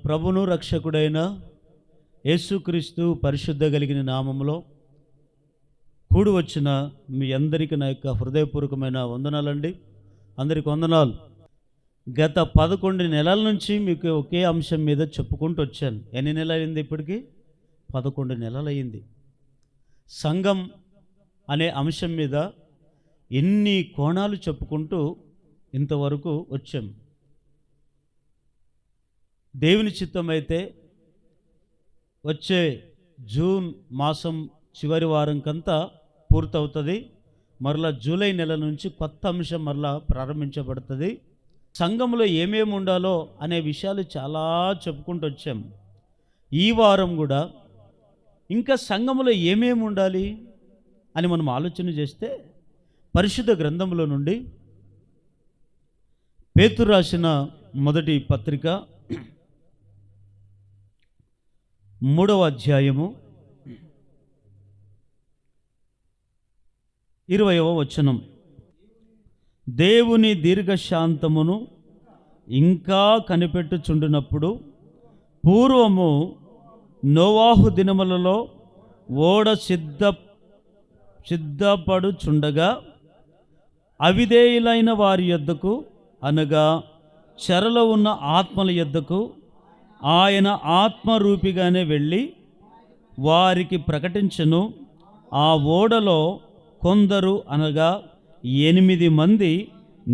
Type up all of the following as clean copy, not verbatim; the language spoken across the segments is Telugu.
ప్రభును రక్షకుడైన యేసుక్రీస్తు పరిశుద్ధ కలిగిన నామములో కూడి వచ్చిన మీ అందరికీ నా యొక్క హృదయపూర్వకమైన వందనాలండి. అందరికి వందనాలు. గత 11 నెలల నుంచి మీకు ఒకే అంశం మీద చెప్పుకుంటూ వచ్చాను. ఎన్ని నెలలు అయింది? ఇప్పటికి 11 నెలలు అయింది. సంఘం అనే అంశం మీద ఎన్ని కోణాలు చెప్పుకుంటూ ఇంతవరకు వచ్చాం. దేవుని చిత్తమైతే వచ్చే జూన్ మాసం చివరి వారంకంతా పూర్తవుతుంది. మరలా జూలై నెల నుంచి కొత్త అంశం మరలా ప్రారంభించబడుతుంది. సంఘంలో ఏమేమి ఉండాలో అనే విషయాలు చాలా చెప్పుకుంటూ వచ్చాం. ఈ వారం కూడా ఇంకా సంఘంలో ఏమేమి ఉండాలి అని మనం ఆలోచన చేస్తే పరిశుద్ధ గ్రంథంలో నుండి పేతురు రాసిన మొదటి పత్రిక 3వ అధ్యాయము 20వ వచనం. దేవుని దీర్ఘశాంతమును ఇంకా కనిపెట్టుచుండినప్పుడు పూర్వము నోవాహు దినములలో ఓడ సిద్ధపడుచుండగా అవిధేయులైన వారి యొద్దకు అనగా చెరలో ఉన్న ఆత్మల యొద్దకు ఆయన ఆత్మరూపిగానే వెళ్ళి వారికి ప్రకటించెను. ఆ ఓడలో కొందరు అనగా 8 మంది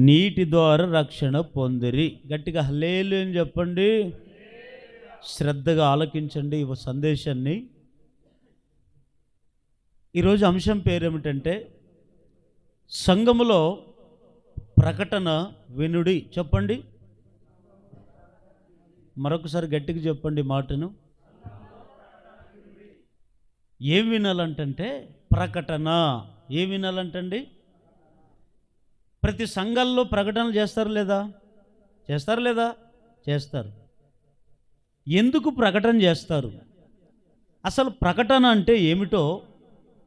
నీటి ద్వారా రక్షణ పొందిరి. గట్టిగా హల్లెలూయా అని చెప్పండి. శ్రద్ధగా ఆలకించండి ఈ సందేశాన్ని. ఈరోజు అంశం పేరేమిటంటే సంఘములో ప్రకటన వినుడి. చెప్పండి, మరొకసారి గట్టిగా చెప్పండి మాటను. ఏం వినాలంటే ప్రకటన. ఏం వినాలంటండి? ప్రతి సంఘాల్లో ప్రకటనలు చేస్తారు లేదా? చేస్తారు లేదా? చేస్తారు. ఎందుకు ప్రకటన చేస్తారు? అసలు ప్రకటన అంటే ఏమిటో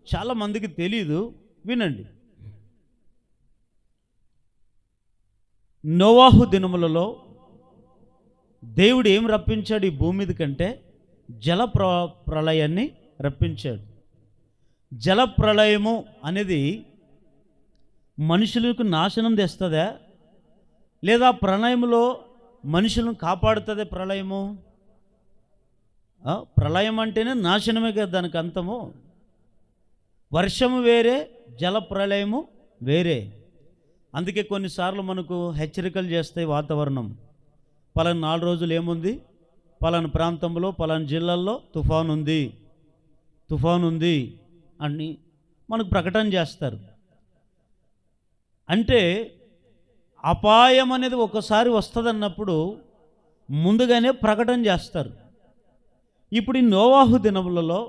చాలామందికి తెలీదు. వినండి. నోవాహు దినములలో దేవుడు ఏం రప్పించాడు ఈ భూమి మీద కంటే? జల ప్రళయాన్ని రప్పించాడు. జల ప్రళయము అనేది మనుషులకు నాశనం తెస్తుందా, లేదా ప్రళయంలో మనుషులను కాపాడుతుందా? ప్రళయము ప్రళయం అంటేనే నాశనమే కదా దానికి అంతము. వర్షము వేరే, జల ప్రళయము వేరే. అందుకే కొన్నిసార్లు మనకు హెచ్చరికలు చేస్తాయి వాతావరణం. పలానా 4 రోజులు ఏముంది, పలానా ప్రాంతంలో పలానా జిల్లాల్లో తుఫాను ఉంది అని మనకు ప్రకటన చేస్తారు. అంటే అపాయం అనేది ఒకసారి వస్తుందన్నప్పుడు ముందుగానే ప్రకటన చేస్తారు. ఇప్పుడు ఈ నోవాహు దినములలో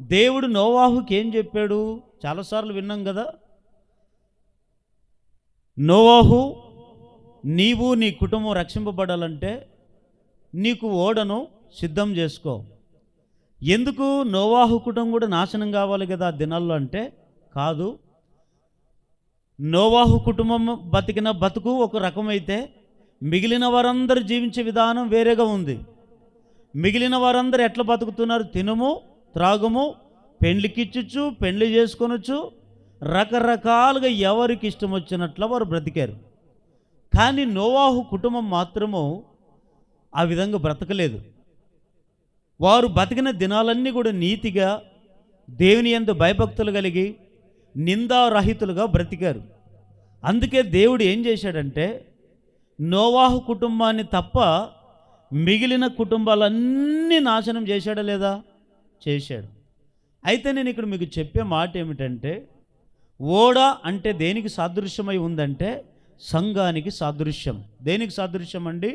దేవుడు నోవాహుకి ఏం చెప్పాడు? చాలాసార్లు విన్నాం కదా. నోవాహు, నీవు నీ కుటుంబం రక్షింపబడాలంటే నీకు ఓడను సిద్ధం చేసుకో. ఎందుకు నోవాహు కుటుంబం కూడా నాశనం కావాలి కదా ఆ దినాల్లో అంటే? కాదు. నోవాహు కుటుంబం బతికిన బతుకు ఒక రకమైతే మిగిలిన వారందరూ జీవించే విధానం వేరేగా ఉంది. మిగిలిన వారందరూ ఎట్లా బతుకుతున్నారు? తినము, త్రాగము, పెండ్లికిచ్చు, పెండ్లి చేసుకొనొచ్చు, రకరకాలుగా ఎవరికి ఇష్టం వచ్చినట్లు వారు బ్రతికారు. కానీ నోవాహు కుటుంబం మాత్రము ఆ విధంగా బ్రతకలేదు. వారు బతికిన దినాలన్నీ కూడా నీతిగా, దేవుని యందు భయభక్తులు కలిగి, నిందారహితులుగా బ్రతికారు. అందుకే దేవుడు ఏం చేశాడంటే నోవాహు కుటుంబాన్ని తప్ప మిగిలిన కుటుంబాలన్నీ నాశనం చేశాడా లేదా? చేశాడు. అయితే నేను ఇక్కడ మీకు చెప్పే మాట ఏమిటంటే, ఓడ అంటే దేనికి సాదృశ్యమై ఉందంటే సంఘానికి సాదృశ్యం. దేనికి సాదృశ్యం అండి?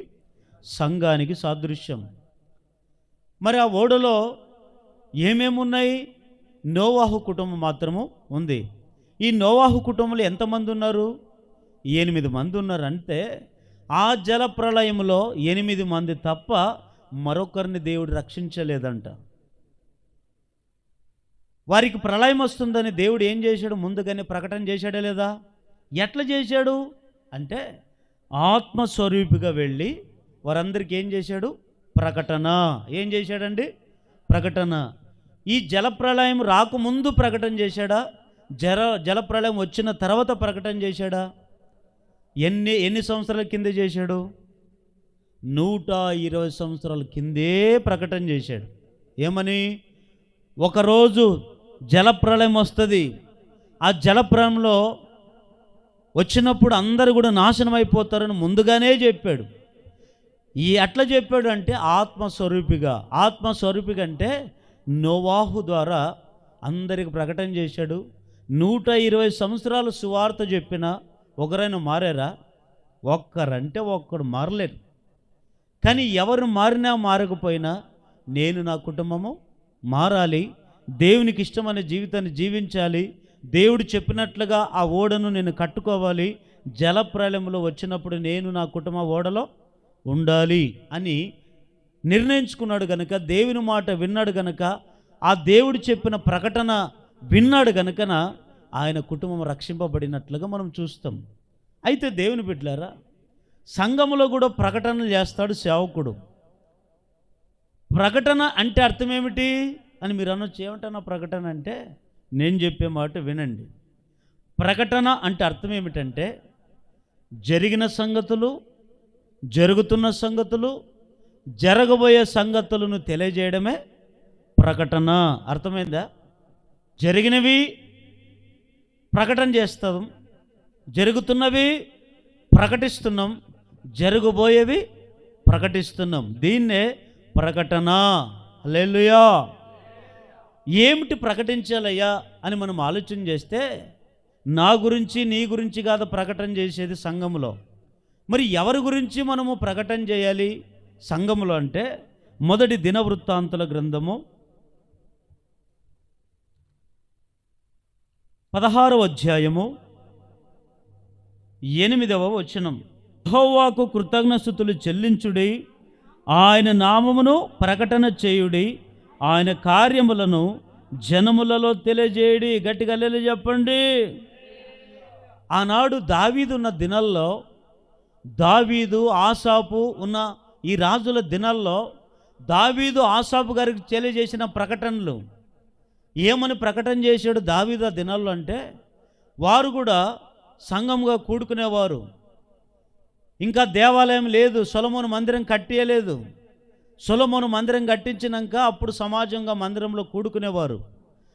సంఘానికి సాదృశ్యం. మరి ఆ ఓడలో ఏమేమి ఉన్నాయి? నోవాహు కుటుంబం మాత్రము ఉంది. ఈ నోవాహు కుటుంబంలో ఎంతమంది ఉన్నారు? 8 మంది ఉన్నారు. అంటే ఆ జల ప్రళయంలో 8 మంది తప్ప మరొకరిని దేవుడు రక్షించలేదంట. వారికి ప్రళయం వస్తుందని దేవుడు ఏం చేశాడు? ముందుగానే ప్రకటన చేశాడా లేదా? ఎట్లా చేశాడు అంటే ఆత్మస్వరూపిగా వెళ్ళి వారందరికీ ఏం చేశాడు? ప్రకటన. ఏం చేశాడండి? ప్రకటన. ఈ జలప్రళయం రాకముందు ప్రకటన చేశాడా? జలప్రళయం వచ్చిన తర్వాత ప్రకటన చేశాడా? ఎన్ని సంవత్సరాల కింద చేశాడు? 120 సంవత్సరాల కిందే ప్రకటన చేశాడు. ఏమని? ఒకరోజు జలప్రళయం వస్తుంది, ఆ జలప్రళయంలో వచ్చినప్పుడు అందరూ కూడా నాశనం అయిపోతారని ముందుగానే చెప్పాడు. ఎట్లా చెప్పాడు అంటే ఆత్మస్వరూపిగా అంటే నోవాహు ద్వారా అందరికి ప్రకటన చేశాడు. 120 సంవత్సరాలు సువార్త చెప్పిన ఒకరైనా మారారా? ఒక్కరంటే ఒక్కడు మారలేరు. కానీ ఎవరు మారినా మారకపోయినా నేను, నా కుటుంబము మారాలి, దేవునికి ఇష్టమైన జీవితాన్ని జీవించాలి, దేవుడు చెప్పినట్లుగా ఆ ఓడను నేను కట్టుకోవాలి, జలప్రళయంలో వచ్చినప్పుడు నేను నా కుటుంబ ఓడలో ఉండాలి అని నిర్ణయించుకున్నాడు గనుక, దేవుని మాట విన్నాడు గనుక, ఆ దేవుడు చెప్పిన ప్రకటన విన్నాడు గనుకన ఆయన కుటుంబం రక్షింపబడినట్లుగా మనం చూస్తాం. అయితే దేవుని బిడ్డలారా, సంఘములో కూడా ప్రకటనలు చేస్తాడు సేవకుడు. ప్రకటన అంటే అర్థం ఏమిటి అని మీరు అనొచ్చు. ఏమంటున్నా ప్రకటన అంటే? నేను చెప్పే మాట వినండి. ప్రకటన అంటే అర్థం ఏమిటంటే జరిగిన సంగతులు, జరుగుతున్న సంగతులు, జరగబోయే సంగతులను తెలియజేయడమే ప్రకటన. అర్థమైందా? జరిగినవి ప్రకటన చేస్తాం, జరుగుతున్నవి ప్రకటిస్తున్నాం, జరగబోయేవి ప్రకటిస్తున్నాం. దీన్నే ప్రకటన. హల్లెలూయా. ఏమిటి ప్రకటించాలయ్యా అని మనం ఆలోచన చేస్తే, నా గురించి నీ గురించి కాదు ప్రకటన చేసేది సంఘములో. మరి ఎవరి గురించి మనము ప్రకటన చేయాలి సంఘములో అంటే, మొదటి దినవృత్తాంతుల గ్రంథము 16వ అధ్యాయము 8వ వచనం. యెహోవాకు కృతజ్ఞతాస్తుతులు చెల్లించుడి, ఆయన నామమును ప్రకటన చేయుడి, ఆయన కార్యములను జనములలో తెలియజేయడి. గట్టిగా హల్లెలూయా చెప్పండి. ఆనాడు దావీదు ఉన్న దినాల్లో, దావీదు ఆసాపు ఉన్న ఈ రాజుల దినాల్లో దావీదు ఆసాపు గారికి తెలియజేసిన ప్రకటనలు ఏమని ప్రకటన చేశాడు దావీదు ఆ దినాల్లో అంటే, వారు కూడా సంఘంగా కూడుకునేవారు. ఇంకా దేవాలయం లేదు, సొలొమోను మందిరం కట్టియలేదు. సొలొమోను మందిరం కట్టించినాక అప్పుడు సమాజంగా మందిరంలో కూడుకునేవారు.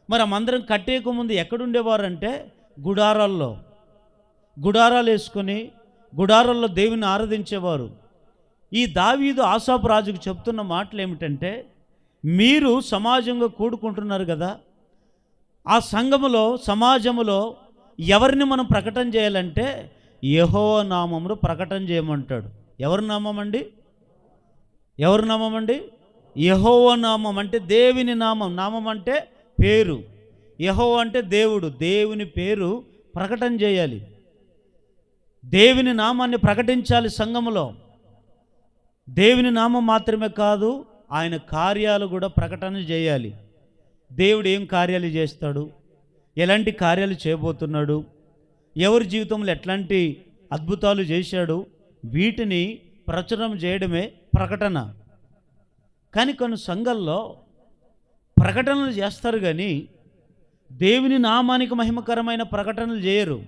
మరి ఆ మందిరం కట్టేయకముందు ఎక్కడుండేవారు అంటే గుడారాలు వేసుకొని గుడారాల్లో దేవుని ఆరాధించేవారు. ఈ దావీదు ఆసాపు రాజుకు చెప్తున్న మాటలు ఏమిటంటే, మీరు సమాజంగా కూడుకుంటున్నారు కదా, ఆ సంఘములో సమాజములో ఎవరిని మనం ప్రకటన చేయాలంటే యెహోవా నామమును ప్రకటన చేయమంటాడు. ఎవరి నామం అండి? ఎవరి నామం అండి? యెహోవా నామం అంటే దేవుని నామం. నామం అంటే పేరు. యెహోవా అంటే దేవుడు. దేవుని పేరు ప్రకటన చేయాలి, దేవుని నామాన్ని ప్రకటించాలి సంఘములో. దేవుని నామం మాత్రమే కాదు, ఆయన కార్యాలు కూడా ప్రకటన చేయాలి. దేవుడు ఏం కార్యాలు చేస్తాడు, ఎలాంటి కార్యాలు చేయబోతున్నాడు, ఎవరి జీవితంలో ఎట్లాంటి అద్భుతాలు చేశాడు, వీటిని ప్రచురం చేయడమే ప్రకటన. కానీ కొన్ని సంఘాల్లో ప్రకటనలు చేస్తారు కానీ దేవుని నామానికి మహిమకరమైన ప్రకటనలు చేయరు.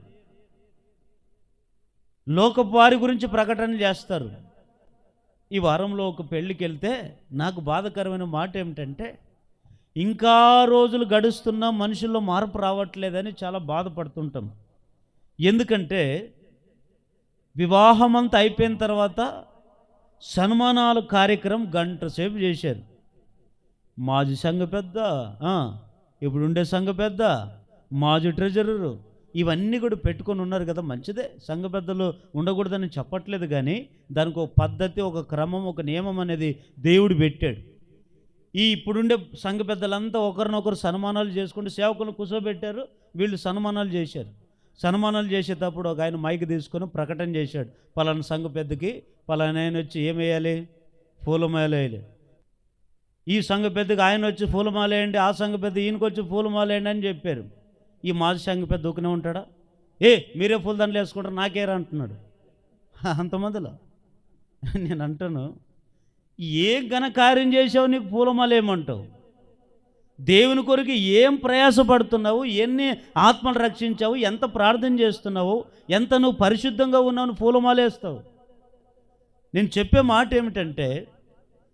లోకపు వారి గురించి ప్రకటనలు చేస్తారు. ఈ వారంలో ఒక పెళ్ళికి వెళ్తే నాకు బాధాకరమైన మాట ఏమిటంటే, ఇంకా రోజులు గడుస్తున్నా మనుషుల్లో మార్పు రావట్లేదని చాలా బాధపడుతుంటాం. ఎందుకంటే వివాహమంతా అయిపోయిన తర్వాత సన్మానాలు కార్యక్రమం గంట సేపు చేశారు. మాజీ సంఘ పెద్ద, ఇప్పుడుండే సంఘ పెద్ద, మాజీ ట్రెజరరు, ఇవన్నీ కూడా పెట్టుకొని ఉన్నారు కదా. మంచిదే, సంఘ పెద్దలు ఉండకూడదని చెప్పట్లేదు, కానీ దానికి ఒక పద్ధతి, ఒక క్రమం, ఒక నియమం అనేది దేవుడు పెట్టాడు. ఇప్పుడుండే సంఘ పెద్దలంతా ఒకరినొకరు సన్మానాలు చేసుకుంటూ సేవకులు కూర్చోబెట్టారు, వీళ్ళు సన్మానాలు చేశారు. సన్మానాలు చేసేటప్పుడు ఒక ఆయన మైక్ తీసుకొని ప్రకటన చేశాడు, పలానా సంఘ పెద్దకి పలానా ఆయన వచ్చి ఏమేయాలి, పూలమాల వేయాలి. ఈ సంఘ పెద్దకి ఆయన వచ్చి పూలమాల వేయండి, ఆ సంఘ పెద్ద ఈయనకి వచ్చి పూలమాల వేయండి అని చెప్పారు. ఈ మాజీ సంఘ పెద్ద ఊకనే ఉంటాడా? మీరే పూలదండలు వేసుకుంటారు, నాకేరా అంటున్నాడు. అంతమందిలో నేను అంటాను, ఏ ఘనకార్యం చేసావు నీకు పూలమాల ఏమంటావు? దేవుని కొరకు ఏం ప్రయాసపడుతున్నావు, ఎన్ని ఆత్మలు రక్షించావు, ఎంత ప్రార్థన చేస్తున్నావు, ఎంత నువ్వు పరిశుద్ధంగా ఉన్నావు, పూలమాలేస్తావు. నేను చెప్పే మాట ఏమిటంటే,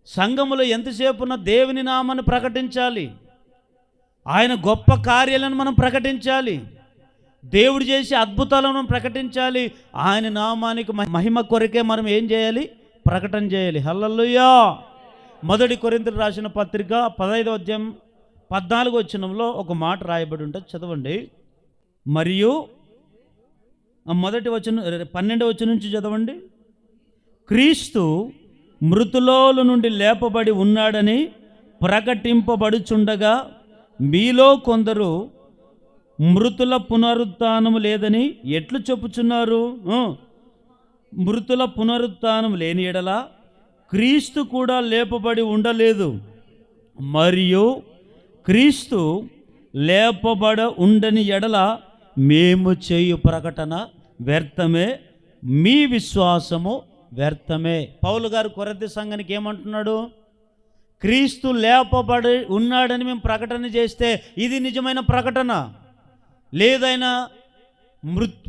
సంఘములో ఎంతసేపు ఉన్న దేవుని నామాన్ని ప్రకటించాలి, ఆయన గొప్ప కార్యాలను మనం ప్రకటించాలి, దేవుడు చేసే అద్భుతాలను ప్రకటించాలి. ఆయన నామానికి మహిమ కొరకే మనం ఏం చేయాలి? ప్రకటన చేయాలి. హల్లెలూయా. మొదటి కొరింథీయులకు రాసిన పత్రిక 15వ అధ్యాయం 14వ వచనంలో ఒక మాట రాయబడి ఉంటుంది, చదవండి. మరియు మొదటి వచనం 12వ వచనం నుంచి చదవండి. క్రీస్తు మృతులోల నుండి లేపబడి ఉన్నాడని ప్రకటింపబడుచుండగా మీలో కొందరు మృతుల పునరుత్థానము లేదని ఎట్లు చెప్పుచున్నారు? మృతుల పునరుత్థానం లేని ఎడల క్రీస్తు కూడా లేపబడి ఉండలేదు. మరియు క్రీస్తు లేపబడ ఉండని ఎడల మేము చేయు ప్రకటన వ్యర్థమే, మీ విశ్వాసము వ్యర్థమే. పౌలు గారు కొరింథీ సంఘానికి ఏమంటున్నాడు? క్రీస్తు లేపబడి ఉన్నాడని మేము ప్రకటన చేస్తే ఇది నిజమైన ప్రకటన. లేదైనా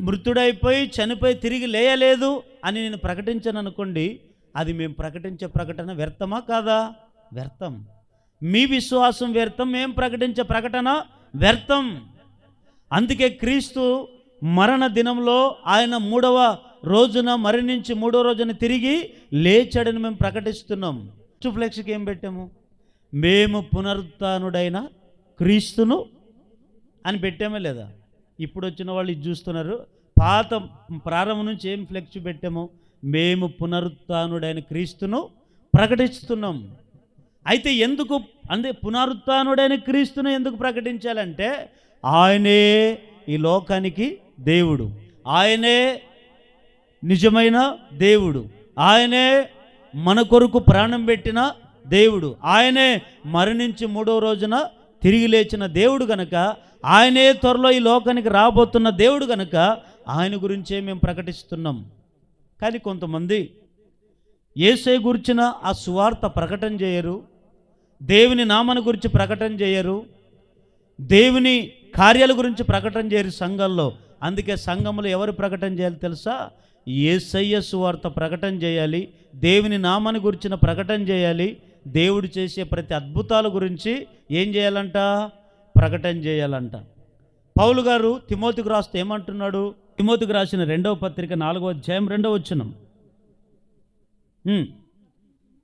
మృతుడైపోయి చనిపోయి తిరిగి లేయలేదు అని నేను ప్రకటించాను అనుకోండి, అది మేము ప్రకటించే ప్రకటన వ్యర్థమా కాదా? వ్యర్థం. మీ విశ్వాసం వ్యర్థం, మేము ప్రకటించే ప్రకటన వ్యర్థం. అందుకే క్రీస్తు మరణ దినంలో ఆయన 3వ రోజున మరణించి 3వ రోజున తిరిగి లేచాడని మేము ప్రకటిస్తున్నాం. ఫ్లెక్స్కి ఏం పెట్టాము? మేము పునరుత్థానుడైన క్రీస్తును అని పెట్టామే లేదా? ఇప్పుడు వచ్చిన వాళ్ళు ఇది చూస్తున్నారు. పాత ప్రారంభం నుంచి ఏం ఫ్లెక్స్ పెట్టాము? మేము పునరుత్థానుడైన క్రీస్తును ప్రకటిస్తున్నాం. అయితే ఎందుకు పునరుత్థానుడైన క్రీస్తును ఎందుకు ప్రకటించాలంటే, ఆయనే ఈ లోకానికి దేవుడు, ఆయనే నిజమైన దేవుడు, ఆయనే మన కొరకు ప్రాణం పెట్టిన దేవుడు, ఆయనే మరణించి 3వ రోజున తిరిగి లేచిన దేవుడు గనక, ఆయనే త్వరలో ఈ లోకానికి రాబోతున్న దేవుడు గనక ఆయన గురించే మేము ప్రకటిస్తున్నాం. కానీ కొంతమంది యేసయ్య గురించిన ఆ సువార్త ప్రకటన చేయరు, దేవుని నామాన్ని గురించి ప్రకటన చేయరు, దేవుని కార్యాల గురించి ప్రకటన చేయరు సంఘంలో. అందుకే సంఘంలో ఎవరు ప్రకటన చేయాలి తెలుసా? యేసయ్య సువార్త ప్రకటన చేయాలి, దేవుని నామాన్ని గురించిన ప్రకటన చేయాలి, దేవుడు చేసే ప్రతి అద్భుతాల గురించి ఏం చేయాలంట? ప్రకటన చేయాలంట. పౌలు గారు తిమోతికి రాస్తే ఏమంటున్నాడు? తిమోతికి రాసిన 2వ పత్రిక 4వ అధ్యాయం 2వ వచనం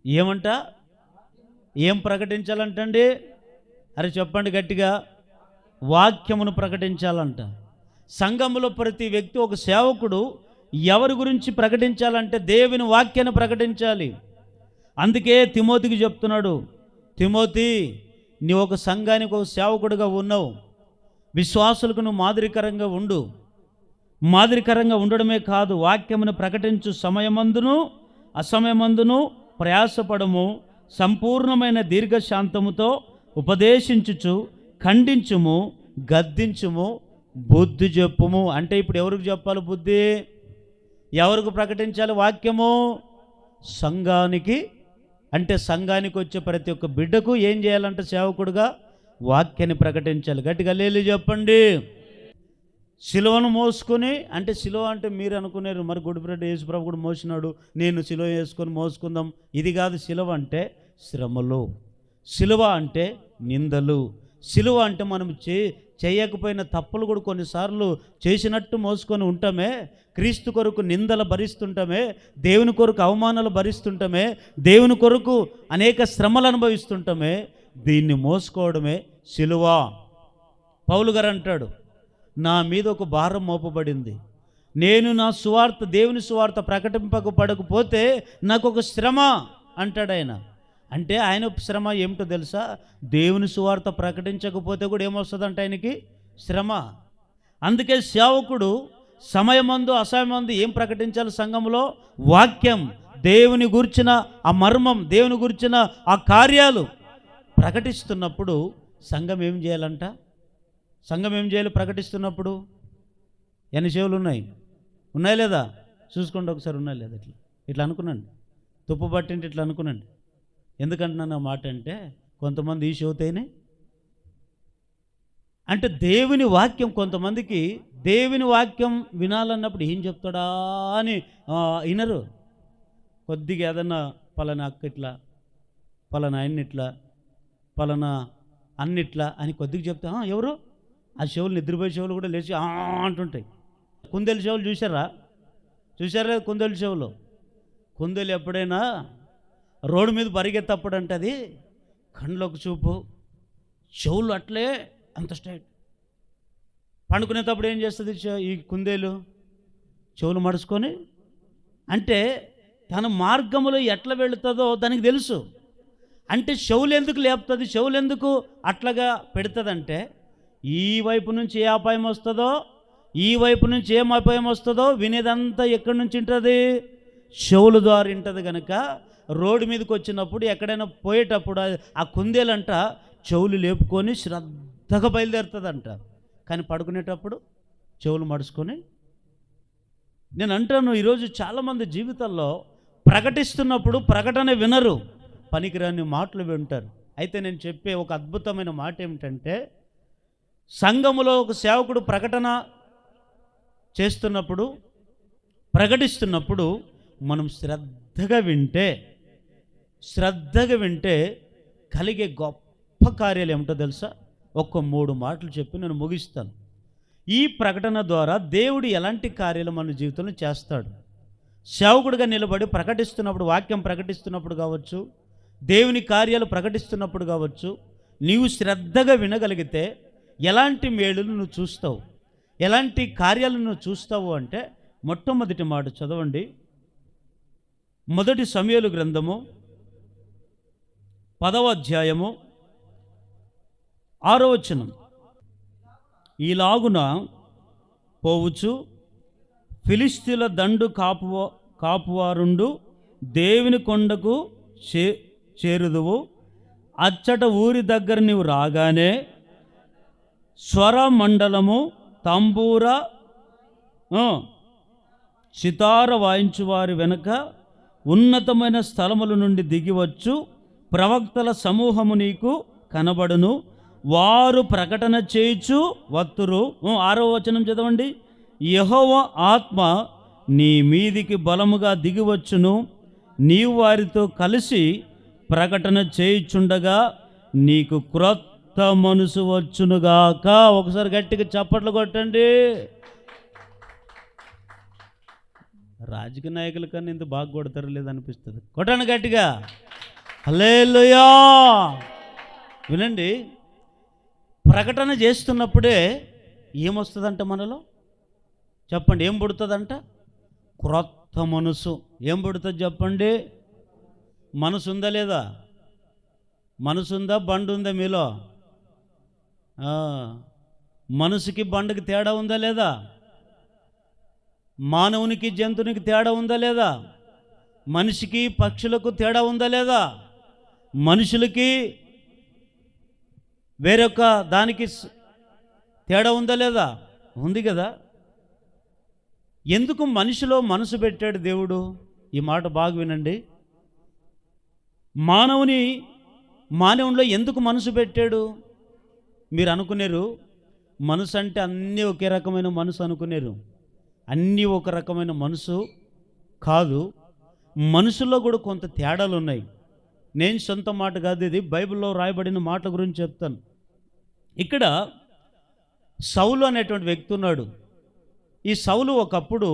ఏమంట? ఏం ప్రకటించాలంటండి? అరే చెప్పండి గట్టిగా. వాక్యమును ప్రకటించాలంట. సంఘములో ప్రతి వ్యక్తి, ఒక సేవకుడు ఎవరి గురించి ప్రకటించాలంటే దేవుని వాక్యాన్ని ప్రకటించాలి. అందుకే తిమోతికి చెప్తున్నాడు, తిమోతి నీవు ఒక సంఘానికి ఒక సేవకుడిగా ఉన్నావు, విశ్వాసులకు నువ్వు మాదిరికరంగా ఉండు. మాదిరికరంగా ఉండడమే కాదు, వాక్యమును ప్రకటించు సమయమందును అసమయమందును ప్రయాసపడము, సంపూర్ణమైన దీర్ఘశాంతముతో ఉపదేశించుచు ఖండించుము, గద్దించుము, బుద్ధి చెప్పుము. అంటే ఇప్పుడు ఎవరికి చెప్పాలి బుద్ధి? ఎవరికి ప్రకటించాలి వాక్యము? సంఘానికి. అంటే సంఘానికి వచ్చే ప్రతి ఒక్క బిడ్డకు ఏం చేయాలంటే సేవకుడుగా వాక్యాన్ని ప్రకటించాలి. గట్టిగా లేలి చెప్పండి. సిలువను మోసుకొని, అంటే సిలువ అంటే మీరు అనుకునేరు మరి గుడిపరెడ్డి యేసుప్రభు కూడా మోసినాడు, నేను సిలువ వేసుకొని మోసుకుందాం. ఇది కాదు. సిలువ అంటే శ్రమలు, సిలువ అంటే నిందలు, సిలువ అంటే మనం చేయకపోయిన తప్పులు కూడా కొన్నిసార్లు చేసినట్టు మోసుకొని ఉంటామే, క్రీస్తు కొరకు నిందలు భరిస్తుంటామే, దేవుని కొరకు అవమానాలు భరిస్తుంటామే, దేవుని కొరకు అనేక శ్రమలు అనుభవిస్తుంటామే. దీన్ని మోసుకోవడమే సిలువ. పౌలు గారు అంటాడు, నా మీద ఒక భారం మోపబడింది, నేను నా సువార్త, దేవుని సువార్త ప్రకటింపకపోతే నాకు ఒక శ్రమ అంటాడు ఆయన. అంటే ఆయన శ్రమ ఏమిటో తెలుసా? దేవుని సువార్త ప్రకటించకపోతే కూడా ఏమొస్తుందంటే ఆయనకి శ్రమ. అందుకే సేవకుడు సమయమందు అసమయమందు ఏం ప్రకటించాలి? సంఘంలో వాక్యం, దేవుని గురించిన ఆ మర్మం, దేవుని గురించిన ఆ కార్యాలు ప్రకటిస్తున్నప్పుడు సంఘం ఏం చేయాలంట? సంఘం ఏం చేయాలి ప్రకటిస్తున్నప్పుడు? ఎన్ని చెవులు ఉన్నాయి? ఉన్నాయా లేదా? చూసుకోండి ఒకసారి, ఉన్నాయా లేదా? ఇట్లా అనుకున్నాండి, తుప్పు పట్టింటి ఇట్లా అనుకున్నాండి. ఎందుకంటున్నాను ఆ మాట అంటే, కొంతమంది ఈ షోతేనే అంటే దేవుని వాక్యం, కొంతమందికి దేవుని వాక్యం వినాలన్నప్పుడు ఏం చెప్తాడా అని వినరు. కొద్దిగా ఏదన్నా పలానా అక్క ఇట్లా, పలానా ఆయన ఇట్లా, పలానా అన్నిట్లా అని కొద్దిగా చెప్తా ఎవరు ఆ చెవులు, నిద్రపోయే చెవులు కూడా లేచి అంటుంటాయి. కుందేలు చెవులు చూసారా లేదా? కుందేలు చెవులు, కుందేలు ఎప్పుడైనా రోడ్డు మీద పరిగెత్తప్పుడు అంటది కళ్ళకు చూపు, చెవులు అట్లే అంత స్ట్రైట్. పండుకునేటప్పుడు ఏం చేస్తుంది ఈ కుందేలు? చెవులు మడుచుకొని, అంటే తన మార్గంలో ఎట్లా వెళుతుందో దానికి తెలుసు. అంటే చెవులు ఎందుకు లేపుతుంది, చెవులు ఎందుకు అట్లాగా పెడుతుందంటే, ఈ వైపు నుంచి ఏ అపాయం వస్తుందో, ఈ వైపు నుంచి ఏం అపాయం వస్తుందో వినేదంతా ఎక్కడి నుంచి ఉంటుంది? చెవుల ద్వారా వింటుంది. కనుక రోడ్డు మీదకి వచ్చినప్పుడు, ఎక్కడైనా పోయేటప్పుడు ఆ కుందేలంట చెవులు లేపుకొని శ్రద్ధగా బయలుదేరుతుందంట. కానీ పడుకునేటప్పుడు చెవులు మడుచుకొని. నేను అంటాను, ఈరోజు చాలామంది జీవితాల్లో ప్రకటిస్తున్నప్పుడు ప్రకటన వినరు, పనికిరాని మాటలు వింటారు. అయితే నేను చెప్పే ఒక అద్భుతమైన మాట ఏమిటంటే, సంఘములో ఒక సేవకుడు ప్రకటన చేస్తున్నప్పుడు, ప్రకటిస్తున్నప్పుడు మనం శ్రద్ధగా వింటే కలిగే గొప్ప కార్యాలు ఏమిటో తెలుసా? ఒక్క 3 మాటలు చెప్పి నేను ముగిస్తాను. ఈ ప్రకటన ద్వారా దేవుడు ఎలాంటి కార్యాలు మన జీవితంలో చేస్తాడు? సేవకుడిగా నిలబడి ప్రకటిస్తున్నప్పుడు, వాక్యం ప్రకటిస్తున్నప్పుడు కావచ్చు, దేవుని కార్యాలు ప్రకటిస్తున్నప్పుడు కావచ్చు, నీవు శ్రద్ధగా వినగలిగితే ఎలాంటి మేలులు నువ్వు చూస్తావు, ఎలాంటి కార్యాలను నువ్వు చూస్తావు అంటే, మొట్టమొదటి మాట చదవండి. మొదటి సమూయేలు గ్రంథము 10వ అధ్యాయము 6వ వచనం. ఈలాగున పోవచ్చు ఫిలిష్తీయుల దండు కాపువారుండు దేవుని కొండకు చేరుదువు. అచ్చట ఊరి దగ్గర నీవు రాగానే స్వర మండలము, తంబూర, సితార వాయించు వారి వెనుక ఉన్నతమైన స్థలముల నుండి దిగివచ్చు ప్రవక్తల సమూహము నీకు కనబడును. వారు ప్రకటన చేయుచు వత్తురు. 6వ వచనం చదవండి. యెహోవా ఆత్మ నీ మీదికి బలముగా దిగివచ్చును, నీవు వారితో కలిసి ప్రకటన చేయుచుండగా నీకు క్రొత్త మనసు వచ్చునుగాక. ఒకసారి గట్టిగా చప్పట్లు కొట్టండి. రాజకీయ నాయకుల కన్నా ఇంత బాగా కొడతారు లేదనిపిస్తుంది. కొట్టండి గట్టిగా. హల్లెలూయా. వినండి, ప్రకటన చేస్తున్నప్పుడే ఏమొస్తుందంట మనలో? చెప్పండి, ఏం పుడుతుందంట? క్రొత్త మనసు. ఏం పుడుతుంది చెప్పండి? మనసు ఉందా లేదా? మనసు ఉందా? బండి ఉందా మీలో? మనసుకి బండికి తేడా ఉందా లేదా? మానవునికి జంతువునికి తేడా ఉందా లేదా? మనిషికి పక్షులకు తేడా ఉందా లేదా? మనుషులకి వేరొక దానికి తేడా ఉందా లేదా? ఉంది కదా. ఎందుకు మనిషిలో మనసు పెట్టాడు దేవుడు? ఈ మాట బాగా వినండి. మానవునిలో ఎందుకు మనసు పెట్టాడు? మీరు అనుకునేరు మనసు అంటే అన్నీ ఒకే రకమైన మనసు అనుకునేరు. అన్నీ ఒక రకమైన మనసు కాదు. మనుషుల్లో కూడా కొంత తేడాలు ఉన్నాయి. నేను సొంత మాట కాదు, ఇది బైబిల్లో రాయబడిన మాటల గురించి చెప్తాను. ఇక్కడ సౌలు అనేటువంటి వ్యక్తి ఉన్నాడు. ఈ సౌలు ఒకప్పుడు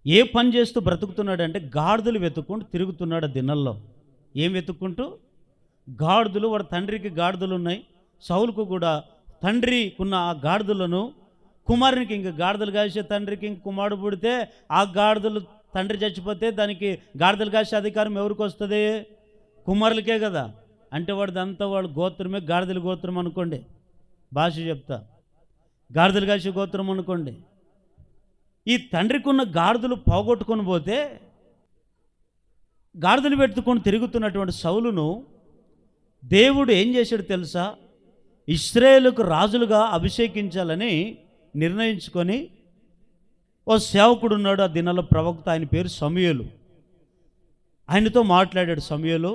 ఏ పని చేస్తూ బ్రతుకుతున్నాడు అంటే, గాడిదలు వెతుక్కుంటూ తిరుగుతున్నాడు దినల్లో. ఏం వెతుక్కుంటూ? గాడిదలు. వాడు తండ్రికి గాడిదలు ఉన్నాయి. సౌలుకు కూడా తండ్రికున్న ఆ గాడిదలను, కుమారునికి ఇంక గాడిదలు కాసే తండ్రికి ఇంక కుమారుడు పుడితే ఆ గాడిదలు, తండ్రి చచ్చిపోతే దానికి గాడిదలు కాసే అధికారం ఎవరికి వస్తుంది? కుమారులకే కదా. అంటే వాడిదంతా వాడు గోత్రమే, గాడిదల గోత్రం అనుకోండి. భాష చెప్తా, గాడిదలు కాసే గోత్రం అనుకోండి. ఈ తండ్రికి ఉన్న గాడిదలు పోగొట్టుకొని పోతే, గాడిదలు పెట్టుకొని తిరుగుతున్నటువంటి సౌలును దేవుడు ఏం చేశాడు తెలుసా? ఇశ్రాయేలుకు రాజులుగా అభిషేకించాలని నిర్ణయించుకొని ఓ సేవకుడు ఉన్నాడు ఆ దినాల్లో, ప్రవక్త. ఆయన పేరు సమూయేలు. ఆయనతో మాట్లాడాడు సమూయేలు,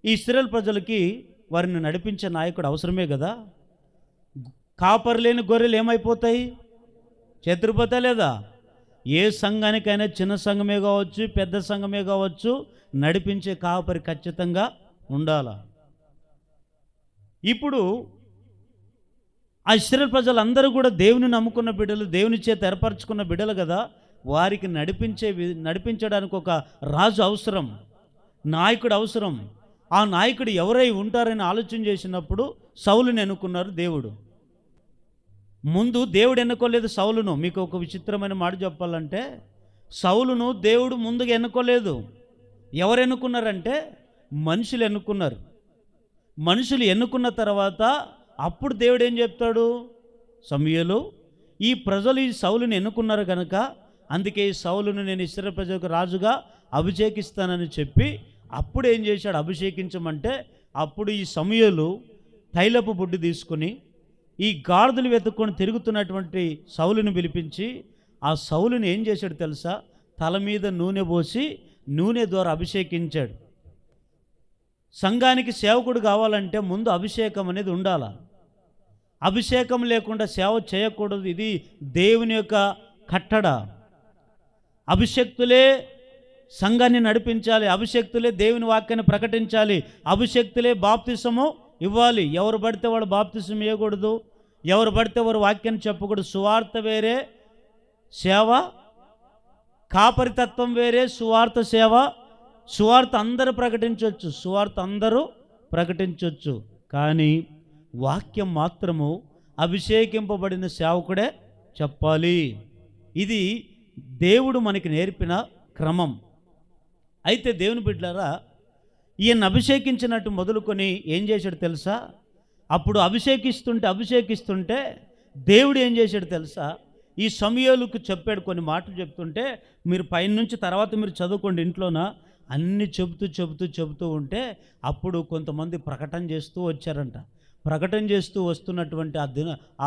ఈ ఇశ్రాయేలు ప్రజలకి వారిని నడిపించే నాయకుడు అవసరమే కదా. కాపరి లేని గొర్రెలు ఏమైపోతాయి? చెదిరిపోతాయి లేదా? ఏ సంఘానికైనా చిన్న సంఘమే కావచ్చు, పెద్ద సంఘమే కావచ్చు, నడిపించే కాపరి ఖచ్చితంగా ఉండాల. ఇప్పుడు ఆ ఇశ్రాయేలు ప్రజలందరూ కూడా దేవుని నమ్ముకున్న బిడ్డలు, దేవుని చేత ఏర్పరచుకున్న బిడ్డలు కదా. వారికి నడిపించడానికి ఒక రాజు అవసరం, నాయకుడు అవసరం. ఆ నాయకుడు ఎవరై ఉంటారని ఆలోచన చేసినప్పుడు సౌలుని ఎన్నుకున్నారు దేవుడు. ముందు దేవుడు ఎన్నుకోలేదు సౌలును. మీకు ఒక విచిత్రమైన మాట చెప్పాలంటే, సౌలును దేవుడు ముందుగా ఎన్నుకోలేదు. ఎవరు ఎన్నుకున్నారంటే మనుషులు ఎన్నుకున్నారు. మనుషులు ఎన్నుకున్న తర్వాత అప్పుడు దేవుడు ఏం చెప్తాడు? సమూయేలు, ఈ ప్రజలు ఈ సౌలుని ఎన్నుకున్నారు కనుక అందుకే ఈ సౌలును నేను ఇశ్రాయేలు ప్రజలకు రాజుగా అభిషేకిస్తానని చెప్పి అప్పుడు ఏం చేశాడు? అభిషేకించమంటే అప్పుడు ఈ సమూయేలు తైలపు బుడ్డి తీసుకుని ఈ గాడిదలు వెతుక్కొని తిరుగుతున్నటువంటి సౌలుని పిలిపించి ఆ సౌలుని ఏం చేశాడు తెలుసా? తల మీద నూనె పోసి నూనె ద్వారా అభిషేకించాడు. సంఘానికి సేవకుడు కావాలంటే ముందు అభిషేకం అనేది ఉండాలి. అభిషేకం లేకుండా సేవ చేయకూడదు. ఇది దేవుని యొక్క కట్టడ. అభిషక్తులే సంఘాన్ని నడిపించాలి, అభిషక్తులే దేవుని వాక్యాన్ని ప్రకటించాలి, అభిషక్తులే బాప్తిసము ఇవ్వాలి. ఎవరు పడితే వాడు బాప్తిసం ఇవ్వకూడదు, ఎవరు పడితే వారు వాక్యాన్ని చెప్పకూడదు. సువార్త వేరే, సేవ కాపరితత్వం వేరే, సువార్త సేవ. సువార్త అందరూ ప్రకటించవచ్చు, సువార్త అందరూ ప్రకటించవచ్చు, కానీ వాక్యం మాత్రము అభిషేకింపబడిన సేవకుడే చెప్పాలి. ఇది దేవుడు మనకి నేర్పిన క్రమం. అయితే దేవుని బిడ్డలారా, ఈయన అభిషేకించినట్టు మొదలుకొని ఏం చేశాడు తెలుసా? అప్పుడు అభిషేకిస్తుంటే దేవుడు ఏం చేశాడు తెలుసా? ఈ సమూయేలుకు చెప్పాడు, కొన్ని మాటలు చెప్తుంటే మీరు పైనుంచి తర్వాత మీరు చదువుకోండి ఇంట్లోన. అన్నీ చెబుతూ ఉంటే అప్పుడు కొంతమంది ప్రకటన చేస్తూ వచ్చారంట. ప్రకటన చేస్తూ వస్తున్నటువంటి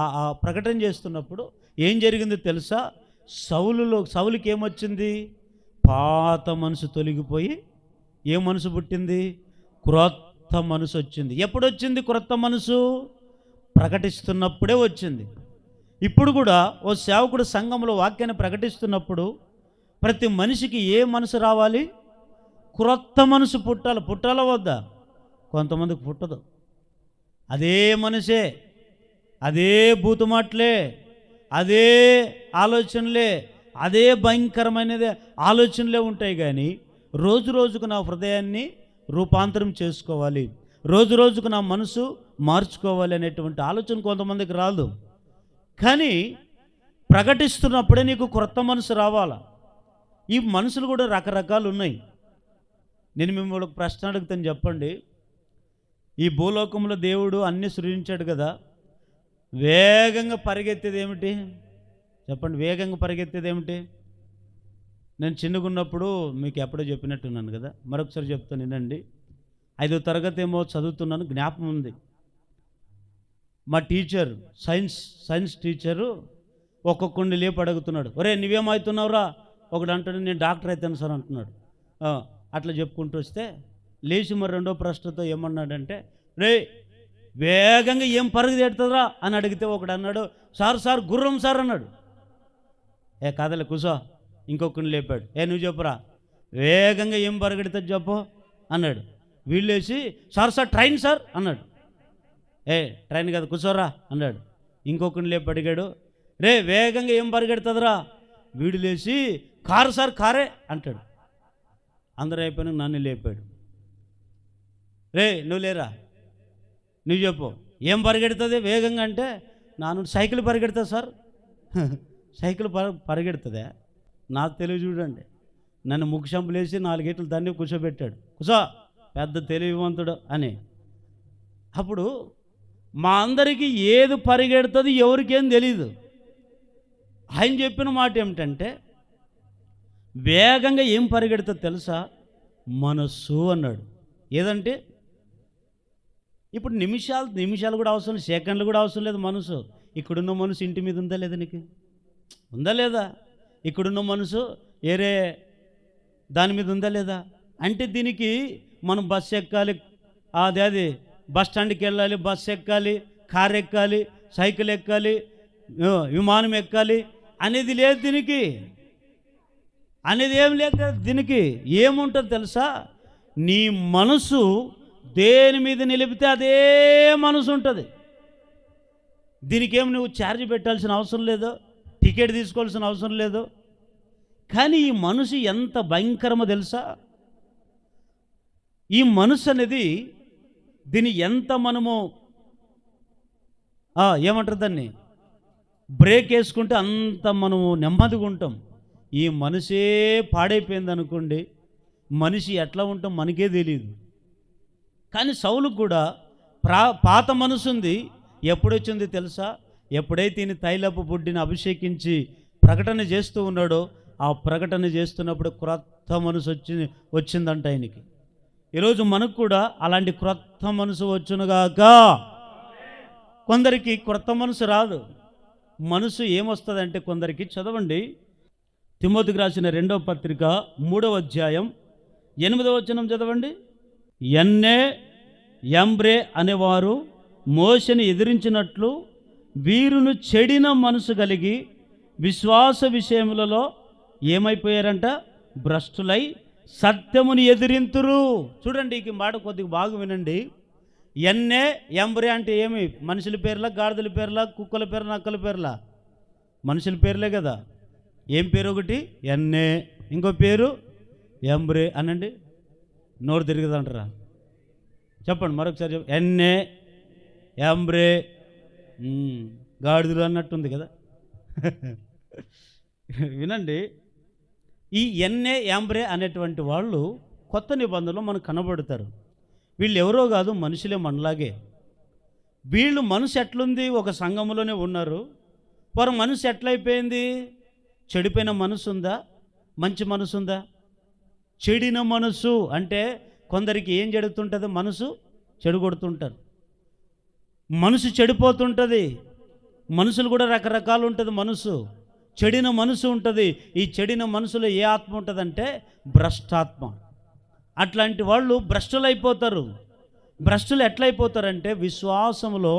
ఆ ప్రకటన చేస్తున్నప్పుడు ఏం జరిగిందో తెలుసా? సౌలుకి ఏమొచ్చింది? పాత మనసు తొలగిపోయి ఏ మనసు పుట్టింది? క్రొత్త మనసు వచ్చింది. ఎప్పుడు వచ్చింది క్రొత్త మనసు? ప్రకటిస్తున్నప్పుడే వచ్చింది. ఇప్పుడు కూడా ఓ సేవకుడు సంఘంలో వాక్యాన్ని ప్రకటిస్తున్నప్పుడు ప్రతి మనిషికి ఏ మనసు రావాలి? క్రొత్త మనసు పుట్టాలి. పుట్టాల వద్దా? కొంతమందికి పుట్టదు. అదే మనసే, అదే బూతుమాటలే, అదే ఆలోచనలే, అదే భయంకరమైనదే ఆలోచనలే ఉంటాయి. కానీ రోజు రోజుకు నా హృదయాన్ని రూపాంతరం చేసుకోవాలి, రోజు రోజుకు నా మనసు మార్చుకోవాలి అనేటువంటి ఆలోచన కొంతమందికి రాదు. కానీ ప్రకటిస్తున్నప్పుడే నీకు క్రొత్త మనసు రావాలా. ఈ మనసులు కూడా రకరకాలు ఉన్నాయి. నేను మిమ్మల్ని ప్రశ్న అడుగుతాను, చెప్పండి. ఈ భూలోకంలో దేవుడు అన్నీ సృజించాడు కదా, వేగంగా పరిగెత్తేది ఏమిటి? చెప్పండి, వేగంగా పరిగెత్తేది ఏమిటి? నేను చిన్నగున్నప్పుడు మీకు ఎప్పుడో చెప్పినట్టున్నాను కదా, మరొకసారి చెప్తాను వినండి. 5వ తరగతి ఏమో చదువుతున్నాను, జ్ఞాపకం ఉంది. మా టీచర్, సైన్స్ టీచరు ఒక్కొక్కడిని లేపు అడుగుతున్నాడు, ఒరే నువ్వేమవుతున్నావురా? ఒకడు అంటాడు, నేను డాక్టర్ అవుతాను సార్ అంటున్నాడు. అట్లా చెప్పుకుంటూ వస్తే లేచి మరి రెండో ప్రశ్నతో ఏమన్నాడంటే, రే వేగంగా ఏం పరుగు తెడుతుందిరా అని అడిగితే ఒకడు అన్నాడు, సార్ గుర్రం సార్ అన్నాడు. కాదలే కూసో. ఇంకొకరిని లేపాడు, నువ్వు చెప్పురా, వేగంగా ఏం పరిగెడుతుంది చెప్పు అన్నాడు. వీళ్ళేసి సార్ ట్రైన్ సార్ అన్నాడు. ట్రైన్ కదా కూర్చోరా అన్నాడు. ఇంకొకరిని లేపి అడిగాడు, రే వేగంగా ఏం పరిగెడుతుందిరా? వీడు లేచి కారు సార్ కారే అంటాడు. అందరూ అయిపోయినా నన్ను లేపాడు, రే నువ్వు లేరా, నువ్వు చెప్పు ఏం పరిగెడుతుంది వేగంగా అంటే, సైకిల్ పరిగెడుతుంది సార్. సైకిల్ పరిగెడుతుందా? నాకు తెలివి చూడండి. నన్ను ముగ్గు షంపులేసి 4 గంటలు దాన్ని కూర్చోబెట్టాడు, కూర్చో పెద్ద తెలివివంతుడు అని. అప్పుడు మా అందరికీ ఏది పరిగెడుతుంది ఎవరికేం తెలీదు. ఆయన చెప్పిన మాట ఏమిటంటే, వేగంగా ఏం పరిగెడుతుంది తెలుసా? మనస్సు అన్నాడు. ఏదంటే ఇప్పుడు నిమిషాలు కూడా అవసరం, సెకండ్లు కూడా అవసరం లేదు. మనసు, ఇక్కడున్న మనసు ఇంటి మీద ఉందా లేదా? నీకు ఉందా లేదా? ఇక్కడున్న మనసు ఏరే దాని మీద ఉందా లేదా? అంటే దీనికి మనం బస్సు ఎక్కాలి, అది బస్ స్టాండ్కి వెళ్ళాలి, బస్సు ఎక్కాలి, కారు ఎక్కాలి, సైకిల్ ఎక్కాలి, విమానం ఎక్కాలి అనేది లేదు దీనికి. అనేది ఏం లేదు దీనికి. ఏముంటుంది తెలుసా? నీ మనసు దేని మీద నిలిపితే అదే మనసు ఉంటుంది. దీనికి ఏమి నువ్వు ఛార్జ్ పెట్టాల్సిన అవసరం లేదు, టికెట్ తీసుకోవాల్సిన అవసరం లేదు. కానీ ఈ మనసు ఎంత భయంకరమో తెలుసా? ఈ మనసు అనేది దీన్ని ఎంత మనము ఏమంటారు దాన్ని బ్రేక్ వేసుకుంటే అంత మనము నెమ్మదిగా ఉంటాం. ఈ మనసే పాడైపోయింది అనుకోండి, మనిషి ఎట్లా ఉంటాం మనకే తెలియదు. కానీ సౌలుకు కూడా పాత మనసు ఉంది. ఎప్పుడొచ్చింది తెలుసా? ఎప్పుడైతే ఈయన తైలపు బుడ్డిని అభిషేకించి ప్రకటన చేస్తూ ఉన్నాడో, ఆ ప్రకటన చేస్తున్నప్పుడు క్రొత్త మనసు వచ్చిందంట ఆయనకి. ఈరోజు మనకు కూడా అలాంటి క్రొత్త మనసు వచ్చునుగాక. కొందరికి క్రొత్త మనసు రాదు. మనసు ఏమొస్తుందంటే కొందరికి, చదవండి తిమోతికి రాసిన 2వ పత్రిక 3వ అధ్యాయం 8వ వచనం చదవండి. ఎన్నే యంబ్రే అనేవారు మోషేని ఎదిరించినట్లు వీరును చెడిన మనసు కలిగి విశ్వాస విషయములలో ఏమైపోయారంట? భ్రష్టులై సత్యముని ఎదిరింతురు. చూడండి ఈ మాట కొద్దిగా బాగా వినండి. ఎన్నే యంబ్రే అంటే ఏమి? మనుషుల పేర్లా, గాడిదల పేర్లా, కుక్కల పేర్ల, నక్కల పేర్లా? మనుషుల పేర్లే కదా. ఏం పేరు? ఒకటి ఎన్నే, ఇంకో పేరు యంబ్రే అనండి. నోరు తిరుగుదంటారా? చెప్పండి మరొకసారి చెప్పండి. ఎన్నే యంబ్రే, గాడిదలు అన్నట్టుంది కదా. వినండి, ఈ ఎన్నే యాంబ్రే అనేటువంటి వాళ్ళు కొత్త నిబంధనలో మనకు కనబడతారు. వీళ్ళు ఎవరో కాదు, మనుషులే మనలాగే. వీళ్ళు మనసు ఎట్లుంది? ఒక సంఘంలోనే ఉన్నారు. వారు మనసు ఎట్లయిపోయింది? చెడిపోయిన మనసు ఉందా? మంచి మనసు ఉందా? చెడిన మనసు అంటే కొందరికి ఏం జరుగుతుంటుంది? మనసు చెడగొడుతుంటారు, మనసు చెడిపోతుంటుంది. మనసులు కూడా రకరకాలు ఉంటుంది. మనసు చెడిన మనసు ఉంటుంది. ఈ చెడిన మనసులో ఏ ఆత్మ ఉంటుందంటే భ్రష్టాత్మ. అట్లాంటి వాళ్ళు భ్రష్టులైపోతారు. భ్రష్టులు ఎట్లయిపోతారంటే విశ్వాసంలో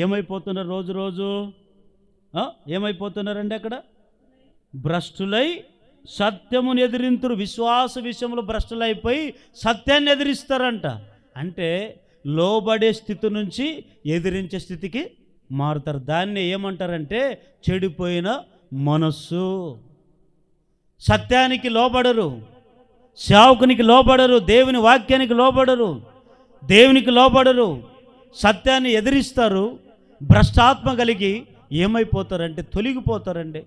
ఏమైపోతున్నారు? రోజు రోజు ఏమైపోతున్నారండి? అక్కడ భ్రష్టులై సత్యమును ఎదిరింతురు. విశ్వాస విషయంలో భ్రష్టులైపోయి సత్యాన్ని ఎదిరిస్తారంట. అంటే లోబడే స్థితి నుంచి ఎదిరించే స్థితికి మారుతారు. దాన్ని ఏమంటారంటే చెడిపోయిన మనస్సు. సత్యానికి లోబడరు, సేవకునికి లోబడరు, దేవుని వాక్యానికి లోబడరు, దేవునికి లోబడరు, సత్యాన్ని ఎదిరిస్తారు. భ్రష్టాత్మ కలిగి ఏమైపోతారంటే తొలగిపోతారండి.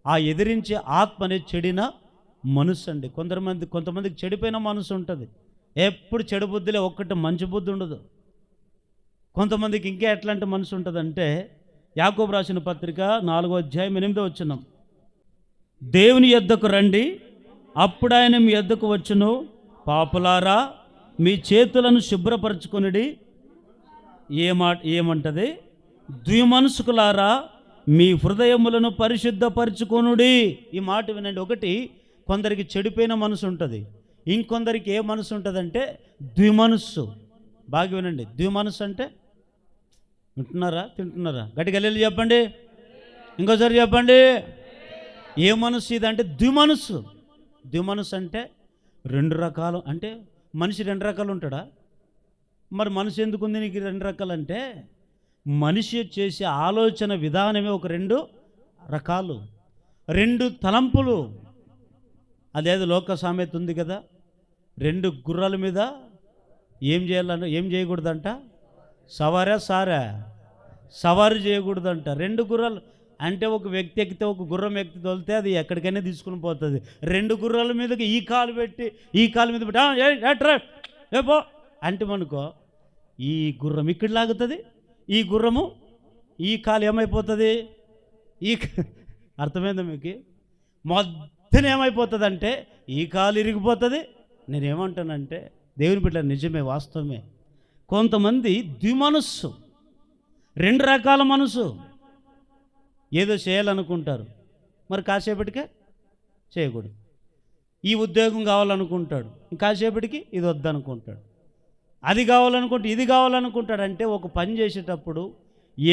ఆ ఎదిరించే ఆత్మ అనేది చెడిన మనసు అండి. కొంతమందికి చెడిపోయిన మనసు ఉంటుంది. ఎప్పుడు చెడు బుద్ధిలే, ఒక్కటి మంచి బుద్ధి ఉండదు. కొంతమందికి ఇంకా ఎట్లాంటి మనసు ఉంటుందంటే యాకోబు రాసిన పత్రిక 4వ అధ్యాయం 8వ వచనం, దేవుని యొద్దకు రండి, అప్పుడు ఆయన మీ యొద్దకు వచ్చును. పాపులారా మీ చేతులను శుభ్రపరచుకొనుడి. ఏమంటది? ద్విమనస్కులారా మీ హృదయములను పరిశుద్ధపరచుకొనుడి. ఈ మాట వినండి. ఒకటి, కొందరికి చెడిపోయిన మనసు ఉంటుంది. ఇంకొందరికి ఏ మనసు ఉంటుందంటే ద్విమనస్సు. బాగా వినండి. ద్విమనస్సు అంటే వింటున్నారా? తింటున్నారా? గట్టిగా వెళ్ళి చెప్పండి, ఇంకోసారి చెప్పండి. ఏ మనస్సు ఇదంటే ద్విమనస్సు. ద్విమనస్సు అంటే 2 రకాలు. అంటే మనిషి 2 రకాలు ఉంటాడా? మరి మనసు ఎందుకుంది నీకు 2 రకాలు అంటే మనిషి చేసే ఆలోచన విధానమే ఒక 2 రకాలు, 2 తలంపులు. అదేదో లోక సామెత ఉంది కదా, 2 గుర్రాల మీద ఏం చేయాలంటే ఏం చేయకూడదంట? సవారీ చేయకూడదంట. 2 గుర్రాలు అంటే ఒక వ్యక్తి ఎక్కితే, ఒక గుర్రం ఎక్కి తోలితే అది ఎక్కడికైనా తీసుకుని పోతుంది. 2 గుర్రాల మీదకి ఈ కాలు పెట్టి ఈ కాలు మీద పెట్టి ఏపో అంటే మనకో ఈ గుర్రం ఇక్కడ లాగుతుంది, ఈ గుర్రము ఈ కాలు ఏమైపోతుంది? అర్థమైందా మీకు? మొత్తం ఏమైపోతుంది అంటే ఈ కాలు ఇరిగిపోతుంది. నేనేమంటానంటే దేవుని బిడ్డ, నిజమే, వాస్తవమే. కొంతమంది ద్విమనస్సు, 2 రకాల మనసు. ఏదో చేయాలనుకుంటారు, మరి కాసేపటికే చేయకూడదు. ఈ ఉద్యోగం కావాలనుకుంటాడు, ఇంకాసేపటికి ఇది వద్దనుకుంటాడు. అది కావాలనుకుంటే ఇది కావాలనుకుంటాడు. అంటే ఒక పని చేసేటప్పుడు